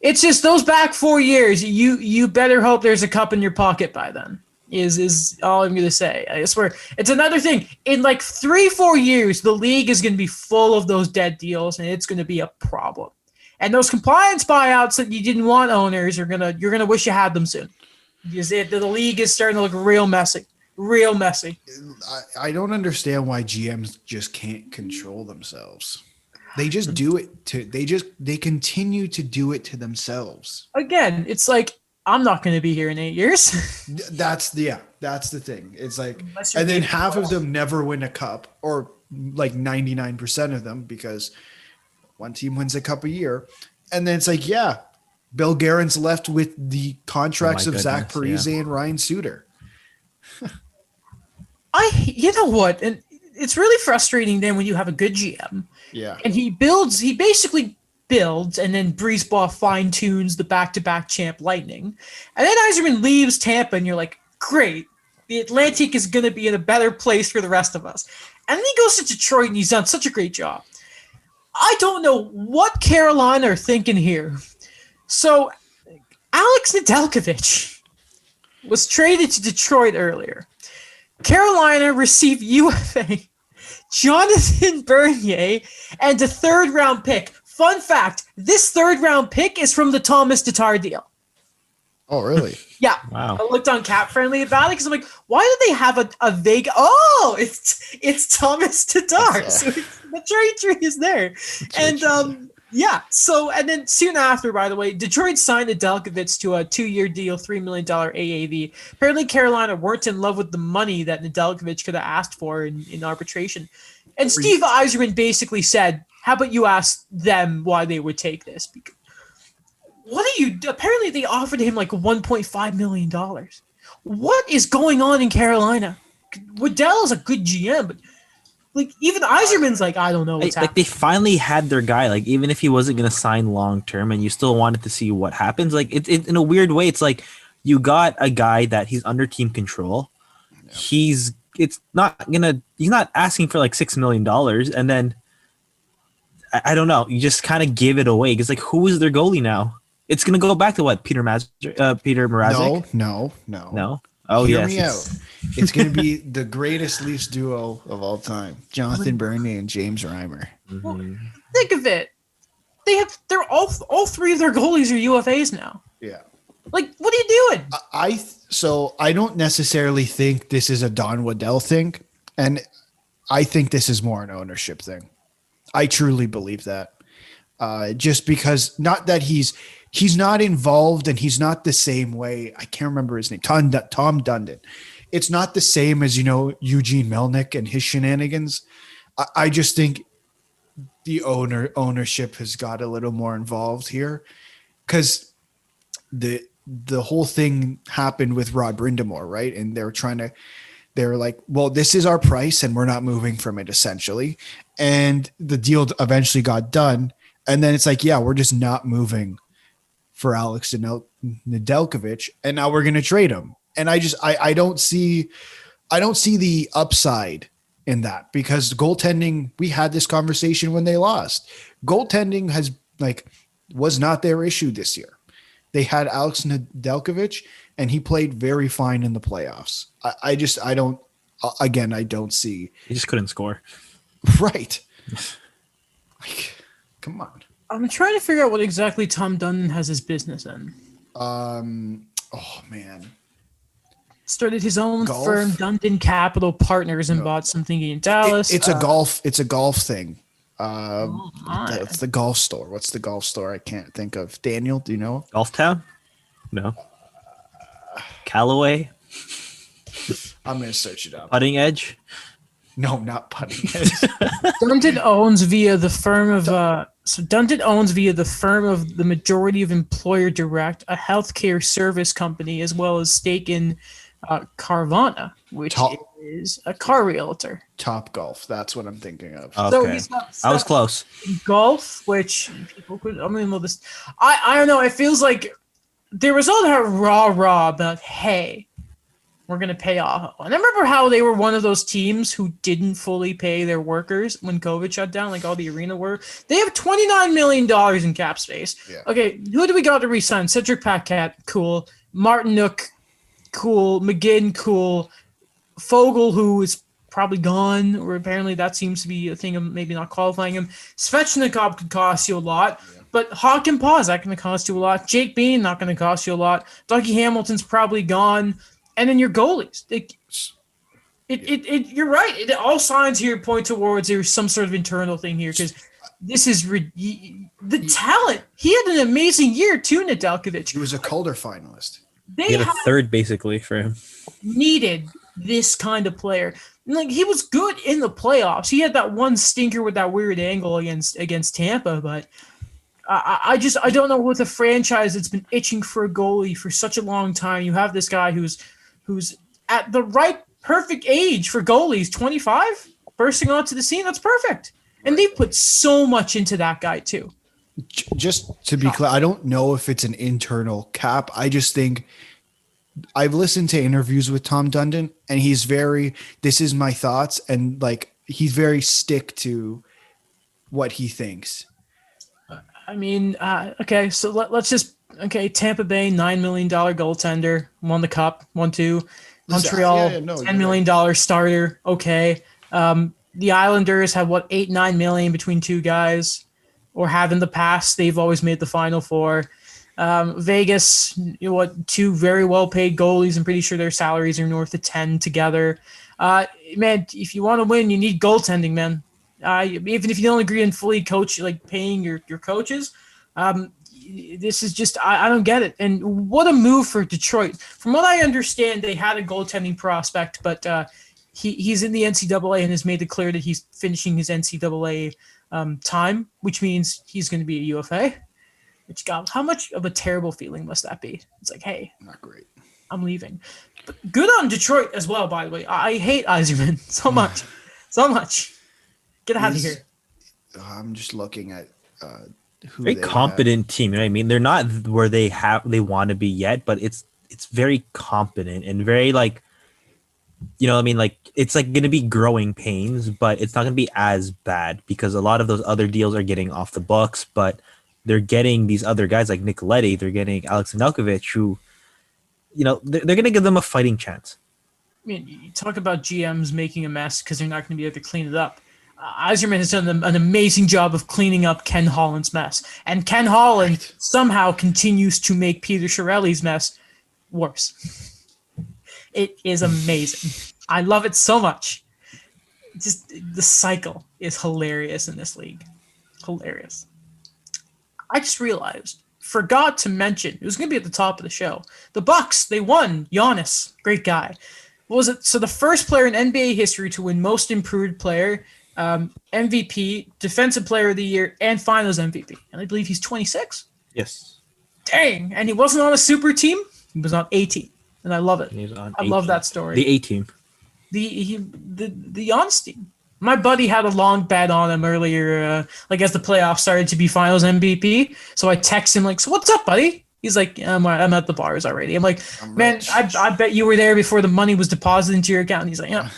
It's just those back 4 years. You better hope there's a cup in your pocket by then. Is all I'm going to say. I swear. It's another thing. In like 3-4 years, the league is going to be full of those dead deals, and it's going to be a problem. And those compliance buyouts that you didn't want owners you're gonna wish you had them soon. Because the league is starting to look real messy. Real messy. I don't understand why GMs just can't control themselves. They just do it they continue to do it to themselves. Again, it's like I'm not going to be here in 8 years. That's the thing. It's like, and then half of them never win a cup, or like 99% of them, because one team wins a cup a year. And then it's like, Bill Guerin's left with the contracts of Zach Parise and Ryan Suter. You know what? And it's really frustrating then when you have a good GM. Yeah. And he basically builds, and then Breezeball fine-tunes the back-to-back champ Lightning. And then Yzerman leaves Tampa, and you're like, great. The Atlantic is going to be in a better place for the rest of us. And then he goes to Detroit, and he's done such a great job. I don't know what Carolina are thinking here. So Alex Nedeljkovic was traded to Detroit earlier. Carolina received UFA Jonathan Bernier and a third-round pick. Fun fact, this third-round pick is from the Thomas Tatar deal. Oh, really? Yeah. Wow. I looked on Cap Friendly about it because I'm like, why do they have a vague? Oh, it's Thomas Tatar. So the trade tree is there. And so and then soon after, by the way, Detroit signed Nedeljkovic to a 2-year deal, $3 million AAV. Apparently Carolina weren't in love with the money that Nedeljkovic could have asked for in arbitration. And Steve Yzerman basically said, how about you ask them why they would take this? Because apparently they offered him like $1.5 million. What is going on in Carolina? Waddell is a good GM, but like even Yzerman's like, I don't know what's happening. Like they finally had their guy. Like even if he wasn't going to sign long term, and you still wanted to see what happens. Like it in a weird way, it's like you got a guy that he's under team control. Yeah. He's not asking for like $6 million, and then I don't know. You just kind of give it away because like who is their goalie now? It's going to go back to what? Peter Mrazek? No. Oh, Hear yes. me out. It's going to be the greatest Leafs duo of all time. Jonathan Bernier and James Reimer. Mm-hmm. Well, think of it. They're all three of their goalies are UFAs now. Yeah. Like, what are you doing? So I don't necessarily think this is a Don Waddell thing. And I think this is more an ownership thing. I truly believe that. Just because, not that he's not involved and he's not the same way. I can't remember his name. Tom Dundon. It's not the same as, Eugene Melnick and his shenanigans. I just think the ownership has got a little more involved here because the whole thing happened with Rod Brindamore, right? And they're like, well, this is our price and we're not moving from it essentially. And the deal eventually got done. And then it's like, yeah, we're just not moving for Alex Nedeljkovic, and now we're going to trade him. And I don't see the upside in that because goaltending, we had this conversation when they lost. Goaltending was not their issue this year. They had Alex Nedeljkovic, and he played very fine in the playoffs. I don't see. He just couldn't score. Right. Like, come on. I'm trying to figure out what exactly Tom Dundon has his business in. Oh man. Started his own Golf? firm, Dundon Capital Partners, and bought something in Dallas. It's a golf thing. my. It's the golf store. What's the golf store? I can't think of. Daniel, do you know? Golf Town? No. Callaway? I'm gonna search it up. Putting Edge? No, not putting. Dundon owns via the firm of Dundon owns via the firm of the majority of Employer Direct, a healthcare service company, as well as stake in Carvana, which is a car realtor. Top Golf. That's what I'm thinking of. Okay. So he's got I was close. golf, which people could. I mean, well, this. I don't know. It feels like there was all that rah about, hey, we're gonna pay off. And I remember how they were one of those teams who didn't fully pay their workers when COVID shut down, like all the arena work. They have $29 million in cap space. Yeah. Okay, who do we got to resign? Cedric Paquette, cool. Martin Nook, cool. McGinn, cool. Fogel, who is probably gone, or apparently that seems to be a thing of maybe not qualifying him. Svechnikov could cost you a lot. Yeah. But Hawk and Paw, is that going to cost you a lot? Jake Bean, not going to cost you a lot. Dougie Hamilton's probably gone. And then your goalies. You're right. All signs here point towards there's some sort of internal thing here, because this is the talent. He had an amazing year too, Nedeljkovic. He was a Calder finalist. He had a third basically for him. Needed this kind of player. Like, he was good in the playoffs. He had that one stinker with that weird angle against Tampa, but I don't know, with a franchise that's been itching for a goalie for such a long time. You have this guy who's at the right perfect age for goalies, 25, bursting onto the scene. That's perfect. And they've put so much into that guy too. Just to be clear, I don't know if it's an internal cap. I just think I've listened to interviews with Tom Dundon, and he's very, this is my thoughts. And like, he's very stick to what he thinks. I mean, okay, so let's just, Tampa Bay, $9 million goaltender, won the cup, 1-2. Montreal, $10 million starter, okay. The Islanders have, $8-9 million between two guys, or have in the past. They've always made the Final Four. Vegas, two very well-paid goalies. I'm pretty sure their salaries are north of 10 together. Man, if you want to win, you need goaltending, man. Even if you don't agree on fully paying your coaches, this is just, I don't get it. And what a move for Detroit. From what I understand, they had a goaltending prospect, but he's in the NCAA and has made it clear that he's finishing his NCAA time, which means he's going to be a UFA. Which, God, how much of a terrible feeling must that be? It's like, hey, not great. I'm leaving. But good on Detroit as well, by the way. I hate Yzerman so much. So much. Get out of here. I'm just looking at who very competent team. You know what I mean? They're not where they want to be yet, but it's very competent and very it's like going to be growing pains, but it's not going to be as bad because a lot of those other deals are getting off the books, but they're getting these other guys like Nicoletti, they're getting Alex Nedeljkovic, who, they're going to give them a fighting chance. I mean, you talk about GMs making a mess because they're not going to be able to clean it up. Yzerman has done an amazing job of cleaning up Ken Holland's mess. And Ken Holland somehow continues to make Peter Chiarelli's mess worse. It is amazing. I love it so much. Just the cycle is hilarious in this league. Hilarious. I just realized, forgot to mention, it was going to be at the top of the show. The Bucks, they won. Giannis, great guy. What was it? So the first player in NBA history to win Most Improved Player, MVP, Defensive Player of the Year, and Finals MVP. And I believe he's 26. Yes. Dang. And he wasn't on a super team. He was on a team. And I love it. I love that story. The A team. The Giannis team. My buddy had a long bet on him earlier, as the playoffs started to be Finals MVP. So I text him so what's up, buddy? He's like, I'm at the bars already. I'm like, man, I bet you were there before the money was deposited into your account. And he's like, yeah.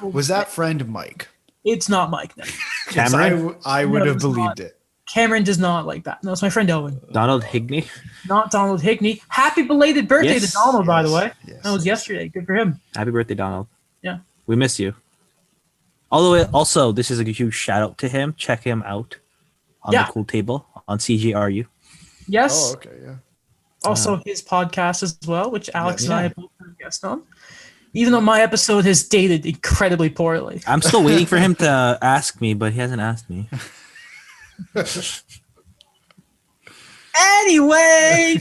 Was that friend Mike? It's not Mike. No. Cameron? I would have believed it. Cameron does not like that. No, it's my friend Owen. Donald Higney. Not Donald Hickney. Happy belated birthday Yes. to Donald, by the way. Yes, That was yes. yesterday. Good for him. Happy birthday, Donald. Yeah. We miss you. Although, also, this is a huge shout out to him. Check him out on Yeah. the Cool Table on CGRU. Yes. Oh, okay, yeah. Also his podcast as well, which Alex Yes. and I have both been a guest on. Even though my episode has dated incredibly poorly. I'm still waiting for him to ask me, but he hasn't asked me. Anyway,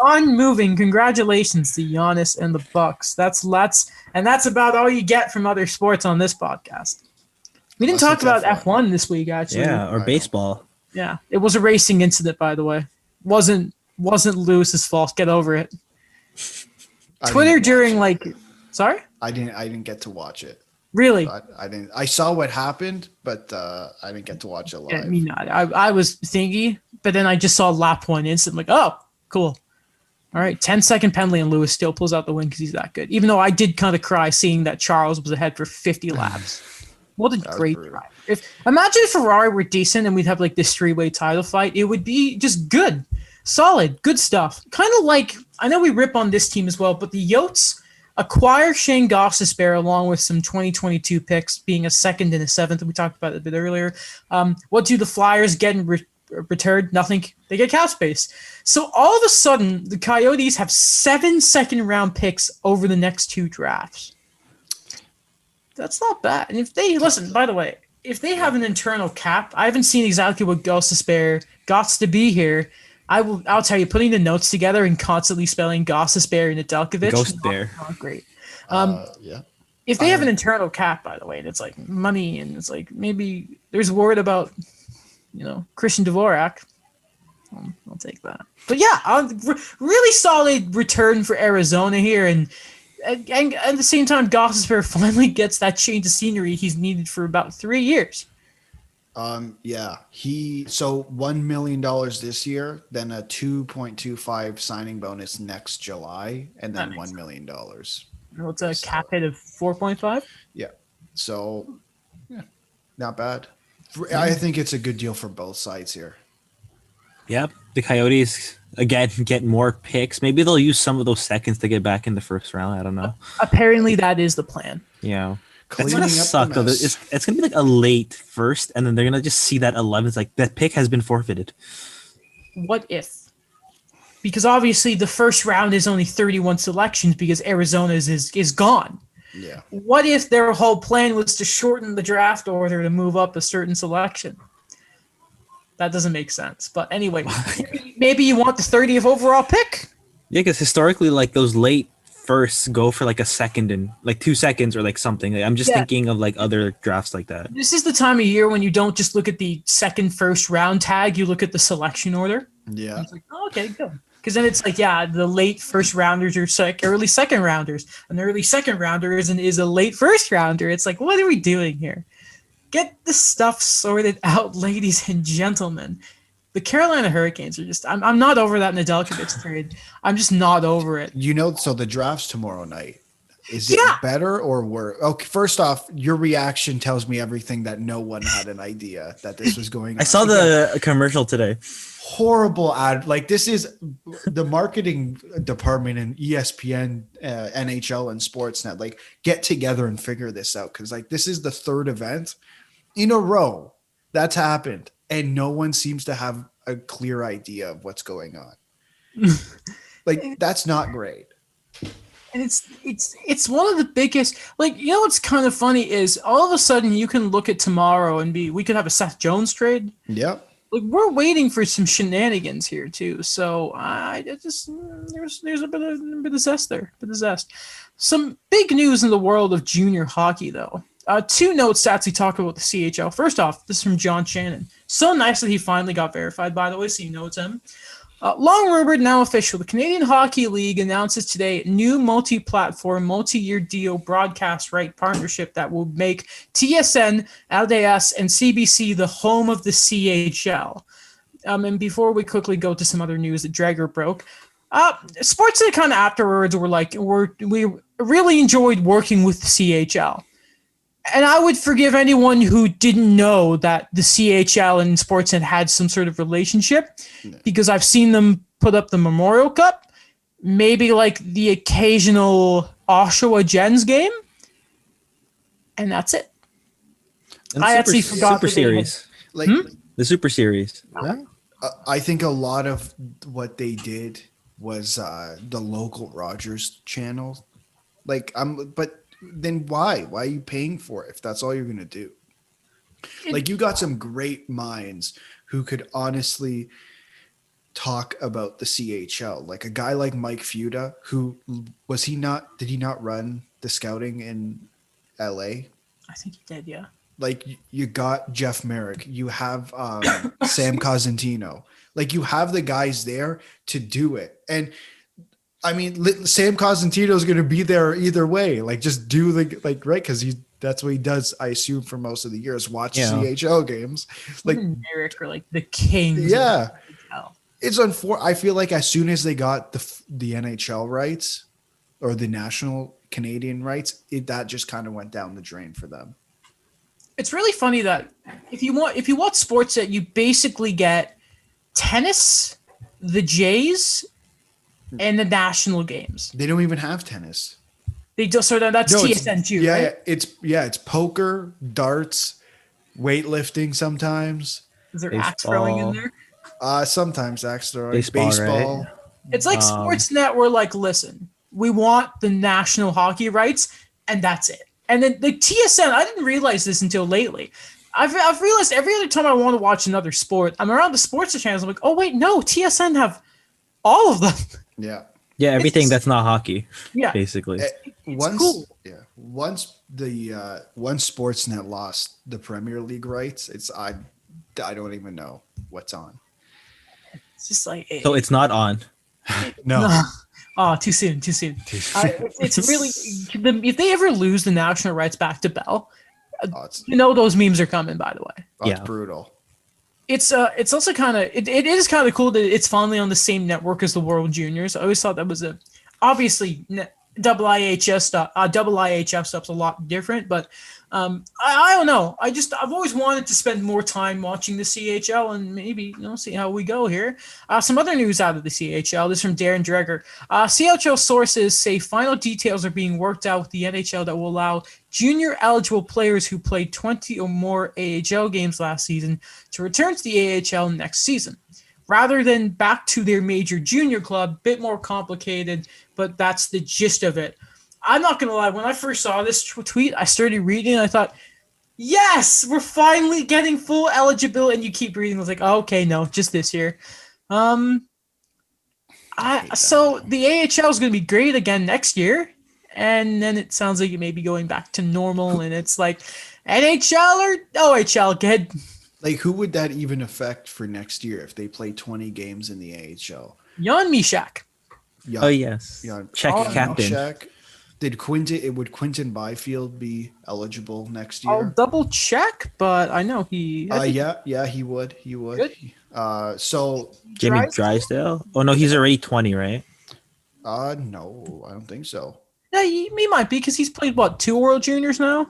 on moving. Congratulations to Giannis and the Bucks. That's about all you get from other sports on this podcast. We didn't Unless talk about it's F1 this week, actually. Yeah, or I know. baseball. Yeah, it was a racing incident, by the way. Wasn't Lewis's fault. Get over it. I Twitter didn't during watch it. sorry, I didn't get to watch it. really? I didn't. I saw what happened, but I didn't get to watch it live. Yeah, me not. I was thingy, but then I just saw lap one instant. Like, oh, cool. All right, 10-second penalty, and Lewis still pulls out the win because he's that good. Even though I did kind of cry seeing that Charles was ahead for 50 laps. What a That was great brutal. drive! Imagine if Ferrari were decent and we'd have like this three-way title fight, it would be just good, solid, good stuff. Kind of like, I know we rip on this team as well, but the Yotes acquire Shane Gossespierre along with some 2022 picks, being a second and a seventh. We talked about it a bit earlier. What do the Flyers get in return? Nothing. They get cap space. So all of a sudden, the Coyotes have 7 second-round picks over the next 2 drafts. That's not bad. And if they listen, by the way, if they have an internal cap, I haven't seen exactly what Gossespierre got to be here. I'll tell you, putting the notes together and constantly spelling Gossespierre and Nedeljkovic, Ghost Bear. not great. Yeah. If they have an internal cap, by the way, and it's like money, and it's like maybe there's word about, Christian Dvorak, I'll take that. But yeah, really solid return for Arizona here, and at the same time, Gossespierre finally gets that change of scenery he's needed for about 3 years. Yeah. So $1 million this year, then a 2.25 signing bonus next July, and then That makes $1 million. It's a cap hit of 4.5. Yeah. So, yeah, not bad. I think it's a good deal for both sides here. Yep. The Coyotes, again, get more picks. Maybe they'll use some of those seconds to get back in the first round. I don't know. Apparently, that is the plan. Yeah. It's Cleaning gonna up the suck though. mess. It's gonna be like a late first, and then they're gonna just see that 11. It's like that pick has been forfeited. What if? Because obviously, the first round is only 31 selections because Arizona's is gone. Yeah. What if their whole plan was to shorten the draft order to move up a certain selection? That doesn't make sense. But anyway, maybe you want the 30th overall pick. Yeah, because historically, like those late firsts go for like a second and like 2 seconds or like something. Like, I'm just thinking of like other drafts like that. This is the time of year when you don't just look at the first round tag, you look at the selection order. Yeah. It's like, oh, okay, good. Because then it's like, yeah, the late first rounders are early second rounders. An early second rounder is a late first rounder. It's like, what are we doing here? Get the stuff sorted out, ladies and gentlemen. The Carolina Hurricanes are just, I'm not over that Nedeljkovic trade. I'm just not over it. So the draft's tomorrow night. Is it Yeah. better or worse? Okay, first off, your reaction tells me everything that no one had an idea that this was going on. I saw the commercial today. Horrible ad. Like, this is the marketing department in ESPN, NHL, and Sportsnet. Like, get together and figure this out, because like this is the third event in a row that's happened, and no one seems to have a clear idea of what's going on. Like, that's not great. And it's one of the biggest, like, what's kind of funny is all of a sudden you can look at tomorrow and we could have a Seth Jones trade. Yep. Like, we're waiting for some shenanigans here too. So I just there's a bit of zest there, Some big news in the world of junior hockey though. 2 notes to actually talk about the CHL. First off, this is from John Shannon. So nice that he finally got verified, by the way, so you know it's him. Long rumored, now official. The Canadian Hockey League announces today a new multi-platform, multi-year deal broadcast right partnership that will make TSN, LDS, and CBC the home of the CHL. And before we quickly go to some other news that Drager broke, Sportsnet kind of afterwards were like, we really enjoyed working with the CHL. And I would forgive anyone who didn't know that the CHL and Sportsnet had some sort of relationship, because I've seen them put up the Memorial Cup, maybe like the occasional Oshawa Gens game, and that's it. And I actually forgot Super that they had- Series. Like The Super Series. I think a lot of what they did was the local Rogers channel. But then why? Why are you paying for it if that's all you're gonna do? Like, you got some great minds who could honestly talk about the CHL. Like a guy like Mike Fuda, who did he not run the scouting in LA? I think he did, yeah. Like, you got Jeff Merrick, you have Sam Cosentino, like you have the guys there to do it. And I mean, Sam Cosentino is going to be there either way. Like, just do right, because that's what he does. I assume for most of the years, watch CHL games. Like Merrick or like the Kings. Yeah, it's unfortunate. I feel like as soon as they got the NHL rights or the national Canadian rights, that just kind of went down the drain for them. It's really funny that if you watch Sportsnet, you basically get tennis, the Jays, and the national games. They don't even have tennis. They just that's TSN too. Yeah, right? it's poker, darts, weightlifting sometimes. Is there axe throwing in there? Sometimes axe throwing, baseball. Right? It's like Sportsnet. We're like, listen, we want the national hockey rights, and that's it. And then the TSN, I didn't realize this until lately. I've realized every other time I want to watch another sport, I'm around the sports channels. I'm like, oh wait, no, TSN have all of them. Yeah. Yeah, everything that's not hockey. Yeah, basically. Once Sportsnet lost the Premier League rights, I don't even know what's on. It's just like so it's not on. No. Oh, too soon. It's really if they ever lose the national rights back to Bell, those memes are coming. By the way, it's brutal. It's also kind of it is kind of cool that it's finally on the same network as the World Juniors. I always thought that was obviously IIHF stuff's a lot different, but I don't know. I've always wanted to spend more time watching the CHL and maybe see how we go here. Some other news out of the CHL. This is from Darren Dreger. CHL sources say final details are being worked out with the NHL that will allow junior eligible players who played 20 or more AHL games last season to return to the AHL next season, rather than back to their major junior club. Bit more complicated, but that's the gist of it. I'm not going to lie. When I first saw this tweet, I started reading and I thought, yes, we're finally getting full eligibility. And you keep reading. I was like, oh, okay, no, just this year. So the AHL is going to be great again next year. And then it sounds like it may be going back to normal. And it's like NHL or OHL, good. Like, who would that even affect for next year if they play 20 games in the AHL? Jan Mysak. Oh, yes. Czech captain. Mysak. Would Quinton Byfield be eligible next year? I'll double check, but I know he. Yeah, he would. Good. So Jamie Drysdale? Oh no, he's already 20, right? No, I don't think so. Yeah, he might be because he's played 2 World Juniors now.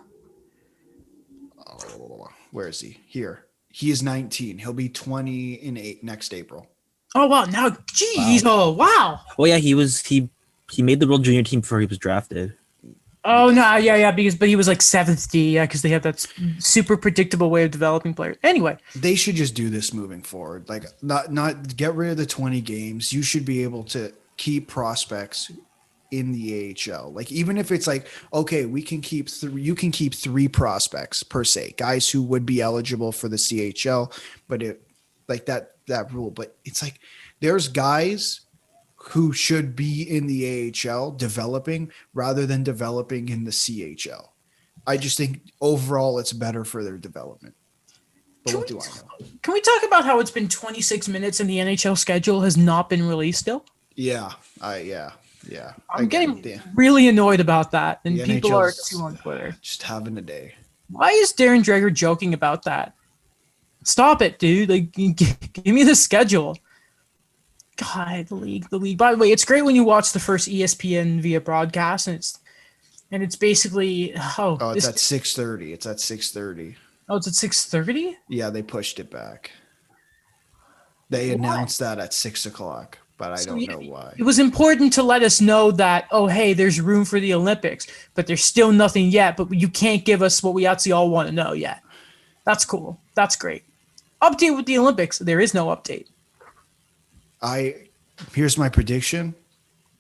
Where is he? Here. He is 19. He'll be 20 next April. Oh wow! Now, geez, wow. Oh wow! Oh yeah, he made the World Junior team before he was drafted. Oh no, yeah, but he was like 7th D, because they have that super predictable way of developing players. Anyway, they should just do this moving forward. Like, not get rid of the 20 games. You should be able to keep prospects in the AHL. Like, even if it's like, okay, we can keep you can keep 3 prospects per se, guys who would be eligible for the CHL, but it like that rule. But it's like there's guys who should be in the AHL developing rather than developing in the CHL. I just think overall it's better for their development. But what do I know? Can we talk about how it's been 26 minutes and the NHL schedule has not been released still? Yeah. I'm getting really annoyed about that, and people are too on Twitter. Just having a day. Why is Darren Dreger joking about that? Stop it, dude. Like, give me the schedule. God, the league. By the way, it's great when you watch the first ESPN via broadcast, and and it's basically It's at 6:30. It's at 6:30. it's at 6:30. Yeah, they pushed it back. They announced that at 6 o'clock, but I don't know why. It was important to let us know that, oh, hey, there's room for the Olympics, but there's still nothing yet. But you can't give us what we actually all want to know yet. That's cool. That's great. Update with the Olympics. There is no update. Here's my prediction.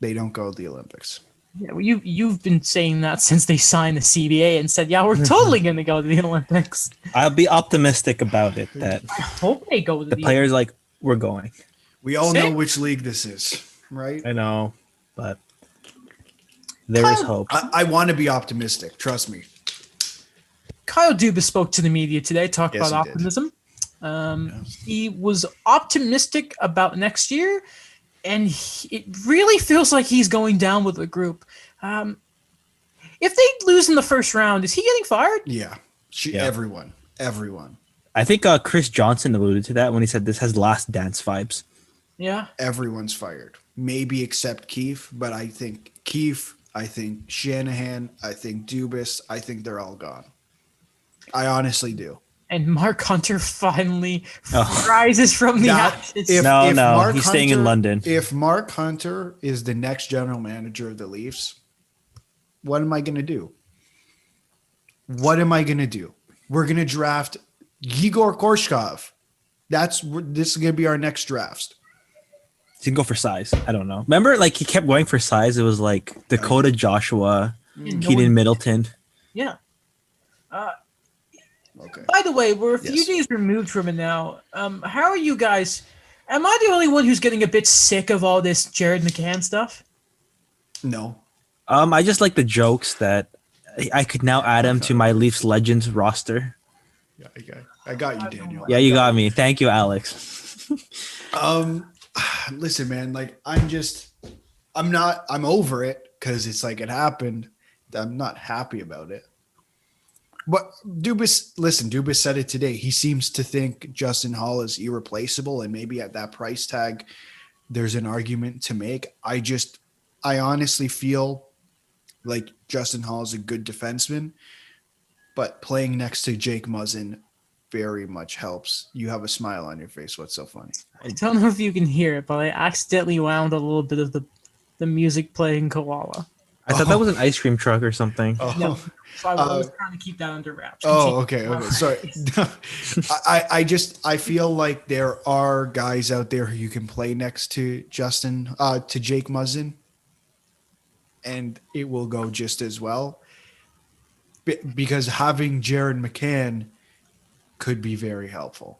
They don't go to the Olympics. Yeah, well, you've been saying that since they signed the CBA and said, yeah, we're totally going to go to the Olympics. I'll be optimistic about it that I hope they go to the players like we're going. We all know which league this is, right? I know, but there is hope. I want to be optimistic. Trust me. Kyle Dubas spoke to the media today, talked Yes, about he optimism. He was optimistic about next year, and it really feels like he's going down with the group. If they lose in the first round, is he getting fired? Yeah. Yeah. Everyone. I think Chris Johnson alluded to that when he said this has last dance vibes. Yeah. Everyone's fired. Maybe except Keefe, but I think Keefe, I think Shanahan, I think Dubas, I think they're all gone. I honestly do. And Mark Hunter finally rises from the ashes. He's staying in London. If Mark Hunter is the next general manager of the Leafs, what am I going to do? We're going to draft Yegor Korshkov. This is going to be our next draft. He can go for size. I don't know. Remember, like he kept going for size. It was like Dakota Joshua, Keaton Middleton. Yeah. Okay. By the way, we're a few days removed from it now. How are you guys? Am I the only one who's getting a bit sick of all this Jared McCann stuff? No. I just like the jokes that I could now add him to my Leafs Legends roster. Yeah, I got you, Daniel. Yeah, you got me. Thank you, Alex. Listen, man, like I'm over it because it's like it happened. I'm not happy about it. But Dubas said it today. He seems to think Justin Hall is irreplaceable, and maybe at that price tag, there's an argument to make. I honestly feel like Justin Hall is a good defenseman, but playing next to Jake Muzzin very much helps. You have a smile on your face. What's so funny? I don't know if you can hear it, but I accidentally wound a little bit of the music playing Koala. I thought that was an ice cream truck or something. No, so I was trying to keep that under wraps. Okay. Sorry. I feel like there are guys out there who you can play next to to Jake Muzzin, and it will go just as well. Because having Jared McCann could be very helpful.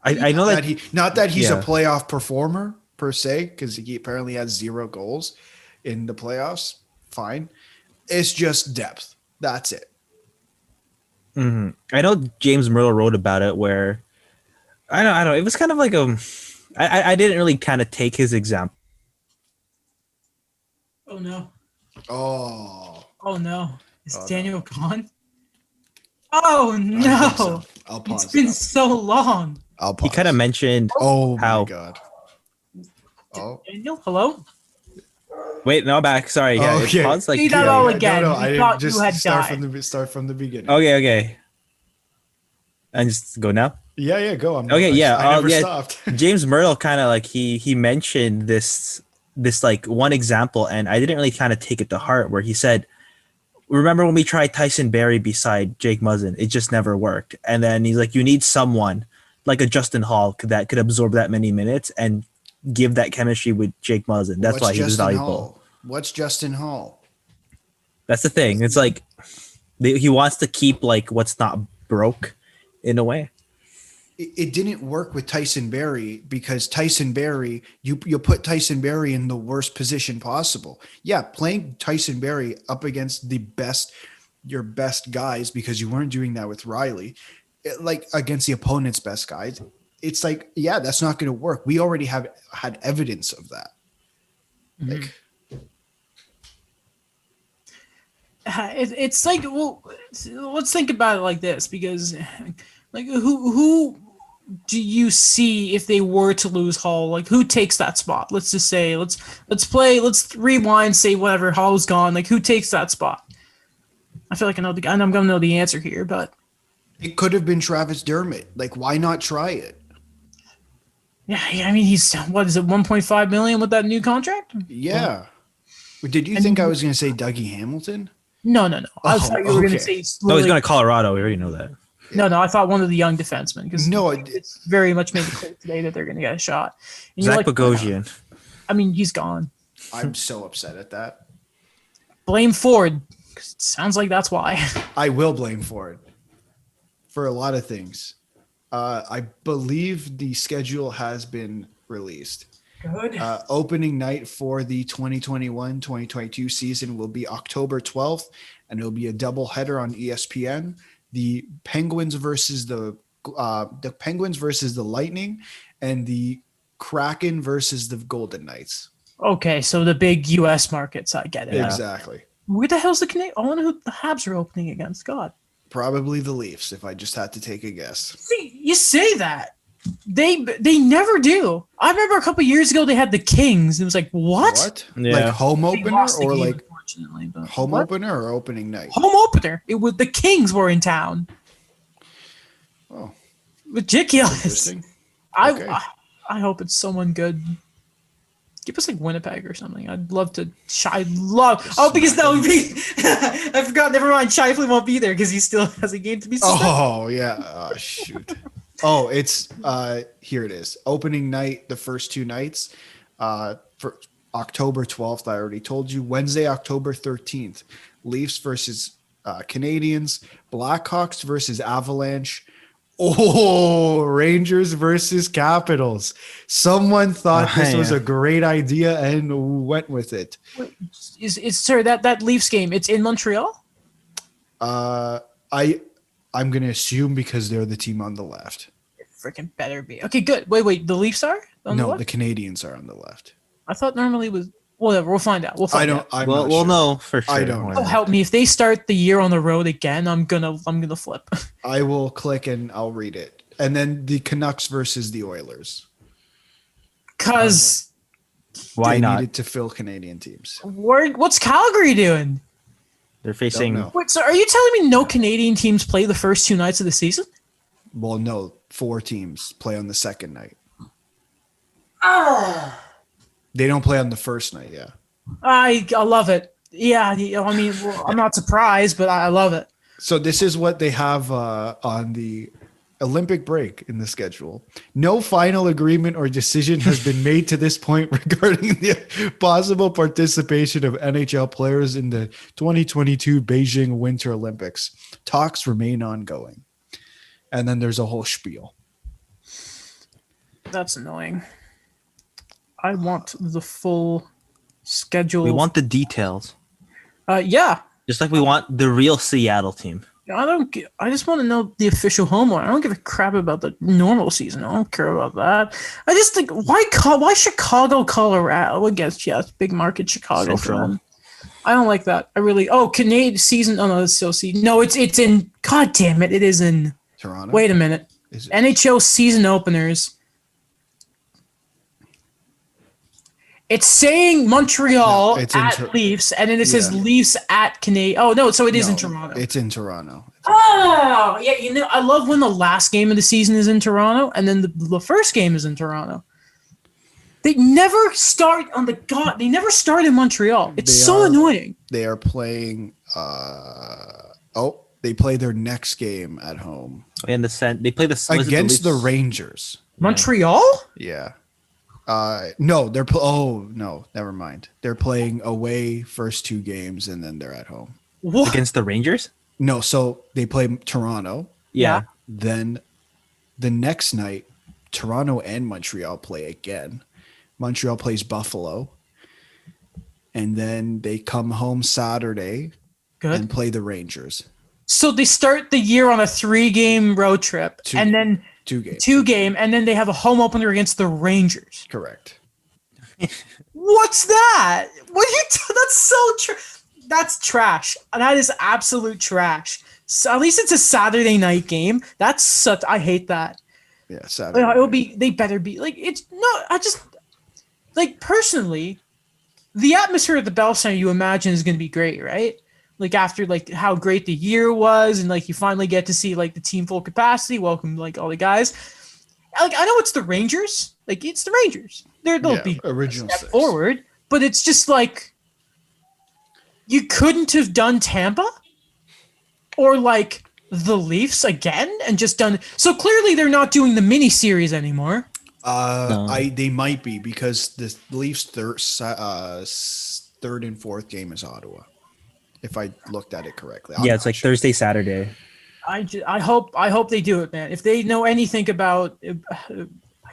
I know that he's a playoff performer per se, because he apparently has 0 goals in the playoffs. Fine. It's just depth. That's it. Mm-hmm. I know James Murrow wrote about it where I don't know. It was kind of like I didn't really kind of take his example. Oh no. Oh no. Is Daniel gone? Oh no. So. I'll pause. It's been so long. I'll pause. He kind of mentioned my God. Daniel, hello? Wait, no, back. Sorry. Yeah, okay. Paused, like, see that all again. No, I didn't just you had start from the beginning. Okay. And just go now? Yeah, go. I never stopped. James Murdoch kind of like he mentioned this like one example, and I didn't really kind of take it to heart, where he said, remember when we tried Tyson Barrie beside Jake Muzzin? It just never worked. And then he's like, you need someone like a Justin Hall that could absorb that many minutes and give that chemistry with Jake Muzzin. That's why he was valuable. What's Justin Hall? That's the thing. It's like he wants to keep like what's not broke in a way. It didn't work with Tyson Barrie because Tyson Barrie, you put Tyson Barrie in the worst position possible. Yeah, playing Tyson Barrie up against your best guys, because you weren't doing that with Riley, like against the opponent's best guys. It's like, yeah, that's not going to work. We already have had evidence of that. Mm-hmm. It's like, well, let's think about it like this, because like who do you see if they were to lose Hall? Like, who takes that spot? Let's just say let's rewind, say whatever, Hall's gone. Like, who takes that spot? I feel like I know and I'm gonna know the answer here, but It could have been Travis Dermott. Like, why not try it? yeah, I mean, he's what is it, 1.5 million with that new contract? Yeah. Did you And think I was going to say Dougie Hamilton? No. I Oh, thought you were gonna okay. say No, he's literally- going to Colorado. We already know that. No, I thought one of the young defensemen because No, it's very much made it clear today that they're gonna get a shot. And you're Zach like, Bogosian. I mean, he's gone. I'm so upset at that. Blame Ford. 'Cause it sounds like that's why. I will blame Ford for a lot of things. I believe the schedule has been released. Good. Opening night for the 2021-2022 season will be October 12th, and it'll be a doubleheader on ESPN. The Penguins versus the Lightning, and the Kraken versus the Golden Knights. Okay, so the big U.S. markets, I get it. Yeah. Exactly. Where the hell's the Canadian? I wonder who the Habs are opening against. God. Probably the Leafs, if I just had to take a guess. See, you say that. They never do. I remember a couple years ago they had the Kings. It was like, what? Yeah. Like home They opener lost the or game, like unfortunately, but home what? opener or opening night? Home opener. It was the Kings were in town. Oh, Ridiculous. interesting. I, Okay. I hope it's someone good. Give us like Winnipeg or something. I'd love to. I'd love. Oh, because that would be. I forgot. Never mind. Shifley won't be there because he still has a game to be suspended. Oh yeah. Oh shoot. Oh, it's here it is. Opening night, the first two nights. For October 12th, I already told you. Wednesday, October 13th. Leafs versus Canadians. Blackhawks versus Avalanche. Oh, Rangers versus Capitals. Someone thought this was Yeah. a great idea and went with it. Is sir that Leafs game? It's in Montreal. I'm gonna assume because they're the team on the left. It freaking better be. Okay, good. Wait. The Leafs are on the No, left? the Canadians are on the left. I thought normally it was. Whatever. We'll find out. We'll find out. I'm We'll not sure. know for sure. I don't know. Oh, help me! If they start the year on the road again, I'm gonna flip. I will click and I'll read it. And then the Canucks versus the Oilers. Cause Why They not? needed to fill Canadian teams. what's Calgary doing? They're facing. Don't know. Wait, so are you telling me no Canadian teams play the first two nights of the season? Well, no, 4 teams play on the second night. They don't play on the first night, yeah. I love it. Yeah, I mean, well, I'm not surprised, but I love it. So this is what they have on the Olympic break in the schedule. No final agreement or decision has been made to this point regarding the possible participation of NHL players in the 2022 Beijing Winter Olympics. Talks remain ongoing. And then there's a whole spiel. That's annoying. I want the full schedule. We want the details, yeah. just like we want the real Seattle team. I just want to know the official home one. I don't give a crap about the normal season. I don't care about that. I just think why Chicago, Colorado? I guess yes, big market Chicago for Central. them. I don't like that. Canadian season. Oh no, it's still season. No, it's in. God damn it! It is in. Toronto? Wait a minute. Is it? NHL season openers. It's saying Montreal No, it's in at Leafs, and then it says Yeah. Leafs at Canadian. Oh no, so it is in No, Toronto. It's in Toronto. Oh yeah, I love when the last game of the season is in Toronto, and then the first game is in Toronto. They never start on the god. They never start in Montreal. It's They so are- annoying. They are playing they play their next game at home And they play the against the Leafs? Rangers. Montreal? Yeah. No, no, never mind. They're playing away first 2 games and then they're at home. What? against the Rangers. No, so they play Toronto. Yeah. Then the next night, Toronto and Montreal play again. Montreal plays Buffalo. And then they come home Saturday Good. and play the Rangers. So they start the year on a 3-game road trip, Two- and then 2 games. 2-game, and then they have a home opener against the Rangers. Correct. What's that? That's so that's trash. That is absolute trash. So at least it's a Saturday night game. That's such. I hate that. Yeah, Saturday. It will be. They better be like. It's no. I just like personally, the atmosphere at the Bell Center you imagine is going to be great, right? like after like how great the year was, and like you finally get to see like the team full capacity, welcome like all the guys. Like I know it's the Rangers, like it's the Rangers. They'll be original a step six. forward, but it's just like you couldn't have done Tampa or like the Leafs again and just done. So clearly they're not doing the mini series anymore. No. They might be because the Leafs third and fourth game is Ottawa. If I looked at it correctly. Yeah, it's like Thursday, Saturday. I hope they do it, man. If they know anything about,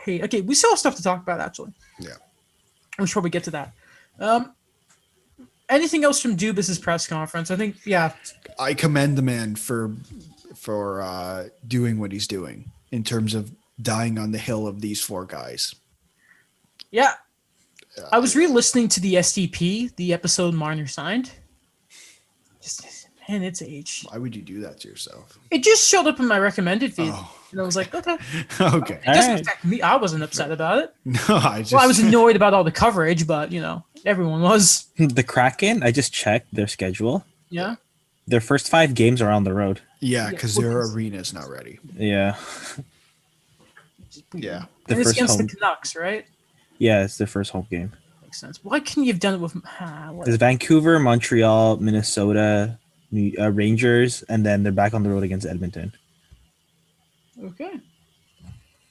hey, okay, we still have stuff to talk about actually. Yeah. We should probably get to that. Anything else from Dubas's press conference? I think, yeah. I commend the man for doing what he's doing in terms of dying on the hill of these four guys. Yeah. I was re-listening to the SDP, the episode Marner signed. Just, man, it's age. Why would you do that to yourself? It just showed up in my recommended feed. Oh. And I was like, okay. Okay. It doesn't affect me. I wasn't upset about it. No, I was annoyed about all the coverage, but, everyone was. The Kraken, I just checked their schedule. Yeah. Their first 5 games are on the road. Yeah, because their arena's not ready. Yeah. Yeah. The And it's first against home. the Canucks, right? Yeah, it's their first home game. Makes sense. Why couldn't you have done it with... There's Vancouver, Montreal, Minnesota, Rangers, and then they're back on the road against Edmonton. Okay.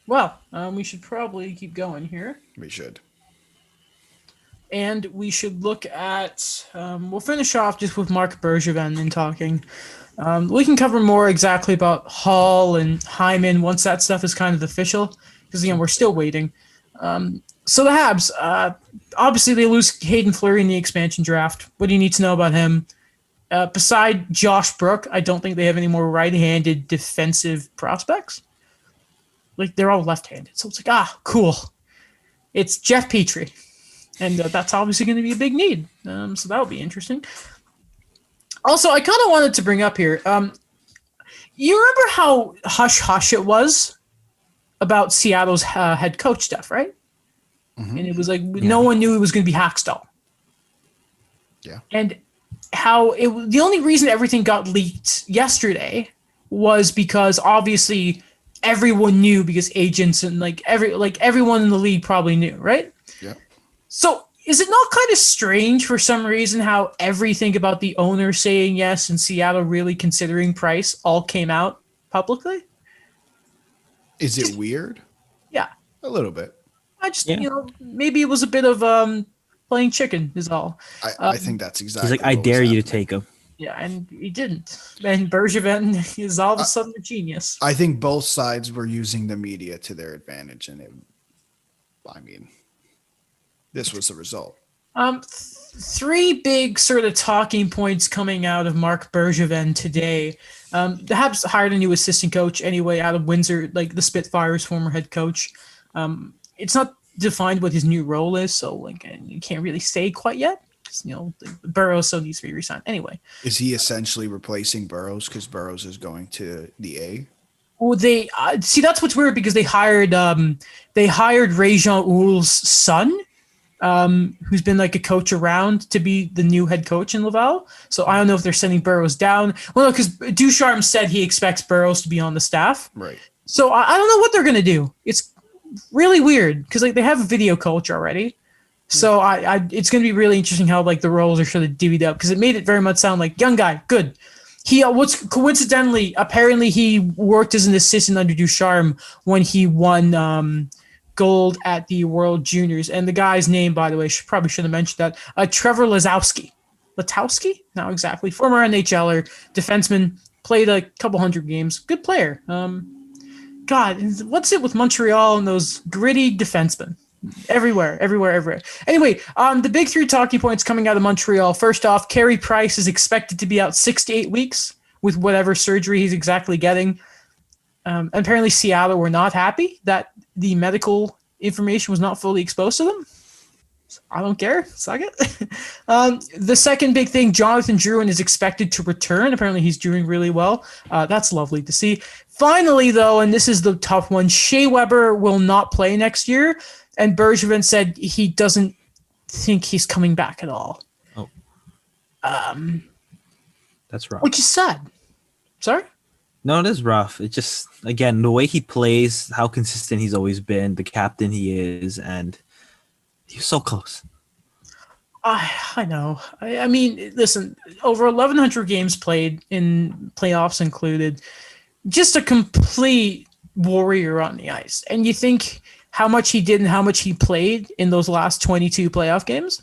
Well, we should probably keep going here. We should. And we should look at... we'll finish off just with Marc Bergevin and talking. We can cover more exactly about Hall and Hyman once that stuff is kind of official. Because, again, we're still waiting. So the Habs, obviously they lose Hayden Fleury in the expansion draft. What do you need to know about him? Beside Josh Brook, I don't think they have any more right-handed defensive prospects. Like, they're all left-handed. So it's like, cool. It's Jeff Petrie. And that's obviously going to be a big need. So that'll be interesting. Also, I kind of wanted to bring up here. You remember how hush-hush it was about Seattle's head coach stuff, right? Mm-hmm. And it was like no one knew it was going to be Hackstall. Yeah. And how the only reason everything got leaked yesterday was because obviously everyone knew because agents and everyone in the league probably knew, right? Yeah. So is it not kind of strange for some reason how everything about the owner saying yes and Seattle really considering Price all came out publicly? Is it weird? Yeah. A little bit. I just, maybe it was a bit of playing chicken is all. I think that's exactly. He's like, I dare you to take him. Yeah, and he didn't. And Bergevin is all of a sudden a genius. I think both sides were using the media to their advantage, and this was the result. 3 big sort of talking points coming out of Marc Bergevin today. The Habs hired a new assistant coach anyway out of Windsor, like the Spitfires' former head coach. It's not defined what his new role is, so you can't really say quite yet. Burrows still needs to be re-signed anyway. Is he essentially replacing Burrows because Burrows is going to the A? Well, they see that's what's weird because they hired Ray-Jean Houle's son, who's been like a coach around to be the new head coach in Laval. So I don't know if they're sending Burrows down. Well, no, because Ducharme said he expects Burrows to be on the staff. Right. So I don't know what they're gonna do. It's really weird because they have a video coach already. So it's going to be really interesting how the roles are sort of divvied up because it made it very much sound like young guy, good. He coincidentally, apparently he worked as an assistant under Ducharme when he won gold at the World Juniors. And the guy's name, by the way, probably should have mentioned that. Trevor Lazowski. Latowski? Not exactly. Former NHLer, defenseman, played a couple hundred games. Good player. God, what's it with Montreal and those gritty defensemen? Everywhere. Anyway, the big 3 talking points coming out of Montreal. First off, Carey Price is expected to be out 6 to 8 weeks with whatever surgery he's exactly getting. Apparently, Seattle were not happy that the medical information was not fully exposed to them. I don't care. Suck it. The second big thing, Jonathan Drouin is expected to return. Apparently, he's doing really well. That's lovely to see. Finally, though, and this is the tough one, Shea Weber will not play next year. And Bergevin said he doesn't think he's coming back at all. Oh. That's rough. which is sad. Sorry? No, it is rough. It just, again, the way he plays, how consistent he's always been, the captain he is, and he's so close. I know. I mean, listen, over 1,100 games played, in playoffs included, just a complete warrior on the ice. And you think how much he did and how much he played in those last 22 playoff games?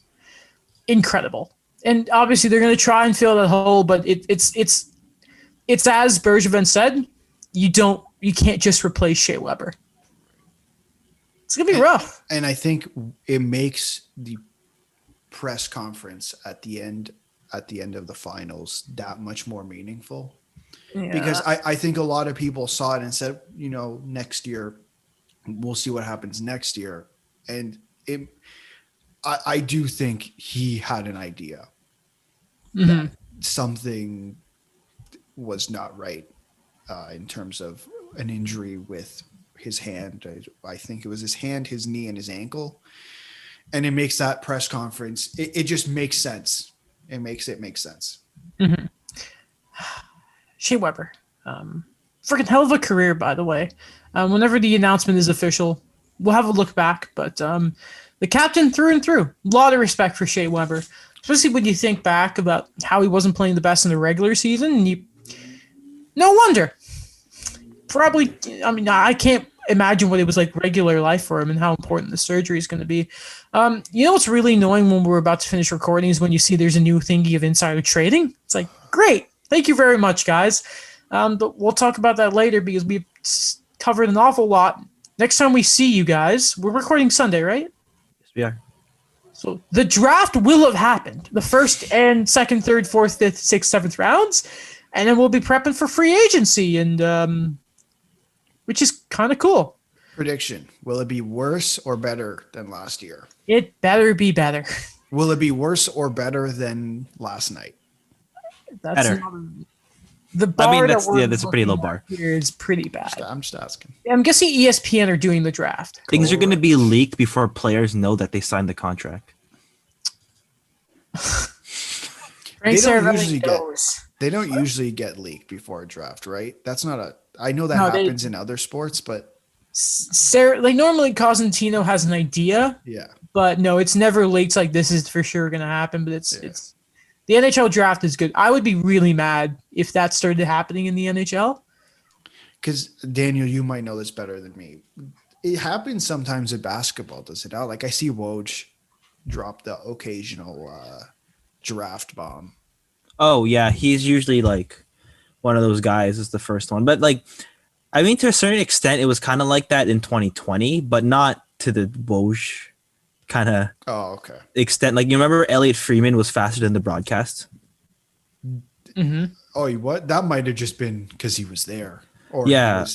Incredible. And obviously they're going to try and fill that hole, but it's as Bergevin said, you can't just replace Shea Weber. It's going to be rough. And I think it makes the press conference at the end of the finals that much more meaningful. Yeah. Because I think a lot of people saw it and said, next year, we'll see what happens next year. And I do think he had an idea that something was not right in terms of an injury with his hand. I think it was his hand, his knee, and his ankle. And it makes that press conference, it just makes sense. It makes sense. Mm-hmm. Shea Weber. Freaking hell of a career, by the way. Whenever the announcement is official, we'll have a look back. But the captain through and through. A lot of respect for Shea Weber, especially when you think back about how he wasn't playing the best in the regular season. And no wonder. Probably, I mean, I can't imagine what it was like regular life for him and how important the surgery is going to be. What's really annoying when we're about to finish recording is when you see there's a new thingy of insider trading. It's like, great. Thank you very much, guys. But we'll talk about that later because we've covered an awful lot. Next time we see you guys, we're recording Sunday, right? Yes, we are. So the draft will have happened. The first and second, third, fourth, fifth, sixth, seventh rounds. And then we'll be prepping for free agency, and which is kind of cool. Prediction. Will it be worse or better than last year? It better be better. Will it be worse or better than last night? That's Better. The bar that's that we're a pretty low looking bar. at here is pretty bad. I'm just asking. I'm guessing ESPN are doing the draft. Things are going to be leaked before players know that they signed the contract. Frank usually Saravalli knows. They don't usually get leaked before a draft, right? That's not I know that No, happens in other sports, but Normally Cosentino has an idea, yeah. but no, it's never leaked like this is for sure going to happen. But it's the NHL draft is good. I would be really mad if that started happening in the NHL. Because Daniel, you might know this better than me. It happens sometimes in basketball, does it not? Like I see Woj drop the occasional draft bomb. Oh, yeah. He's usually like one of those guys is the first one. But like, I mean, to a certain extent, it was kind of like that in 2020, but not to the Woj kind of extent. Like, you remember Elliot Freeman was faster than the broadcast? Mm-hmm. Oh, what? That might have just been because he was there. Or yeah.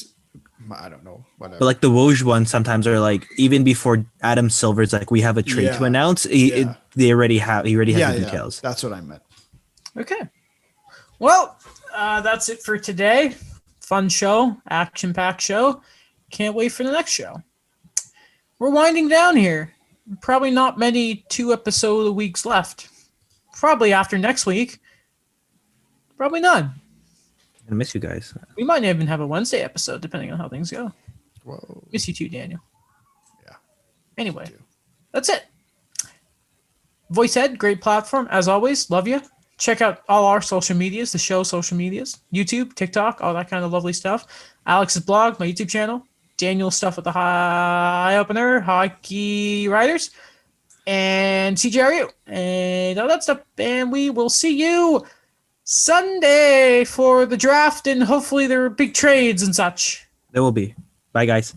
I don't know. Whatever. But like the Woj ones sometimes are like, even before Adam Silver's like, we have a trade to announce, he already has the details. That's what I meant. Okay. Well, that's it for today. Fun show, action-packed show. Can't wait for the next show. We're winding down here. Probably not many 2-episode weeks left. Probably after next week. Probably none. I miss you guys. We might even have a Wednesday episode, depending on how things go. Whoa. Miss you too, Daniel. Yeah. Anyway, that's it. VoiceEd, great platform. As always, love you. Check out all our social medias, the show's social medias, YouTube, TikTok, all that kind of lovely stuff. Alex's blog, my YouTube channel, Daniel's stuff with the High Opener, Hockey Writers, and CGRU, and all that stuff. And we will see you Sunday for the draft, and hopefully there are big trades and such. There will be. Bye, guys.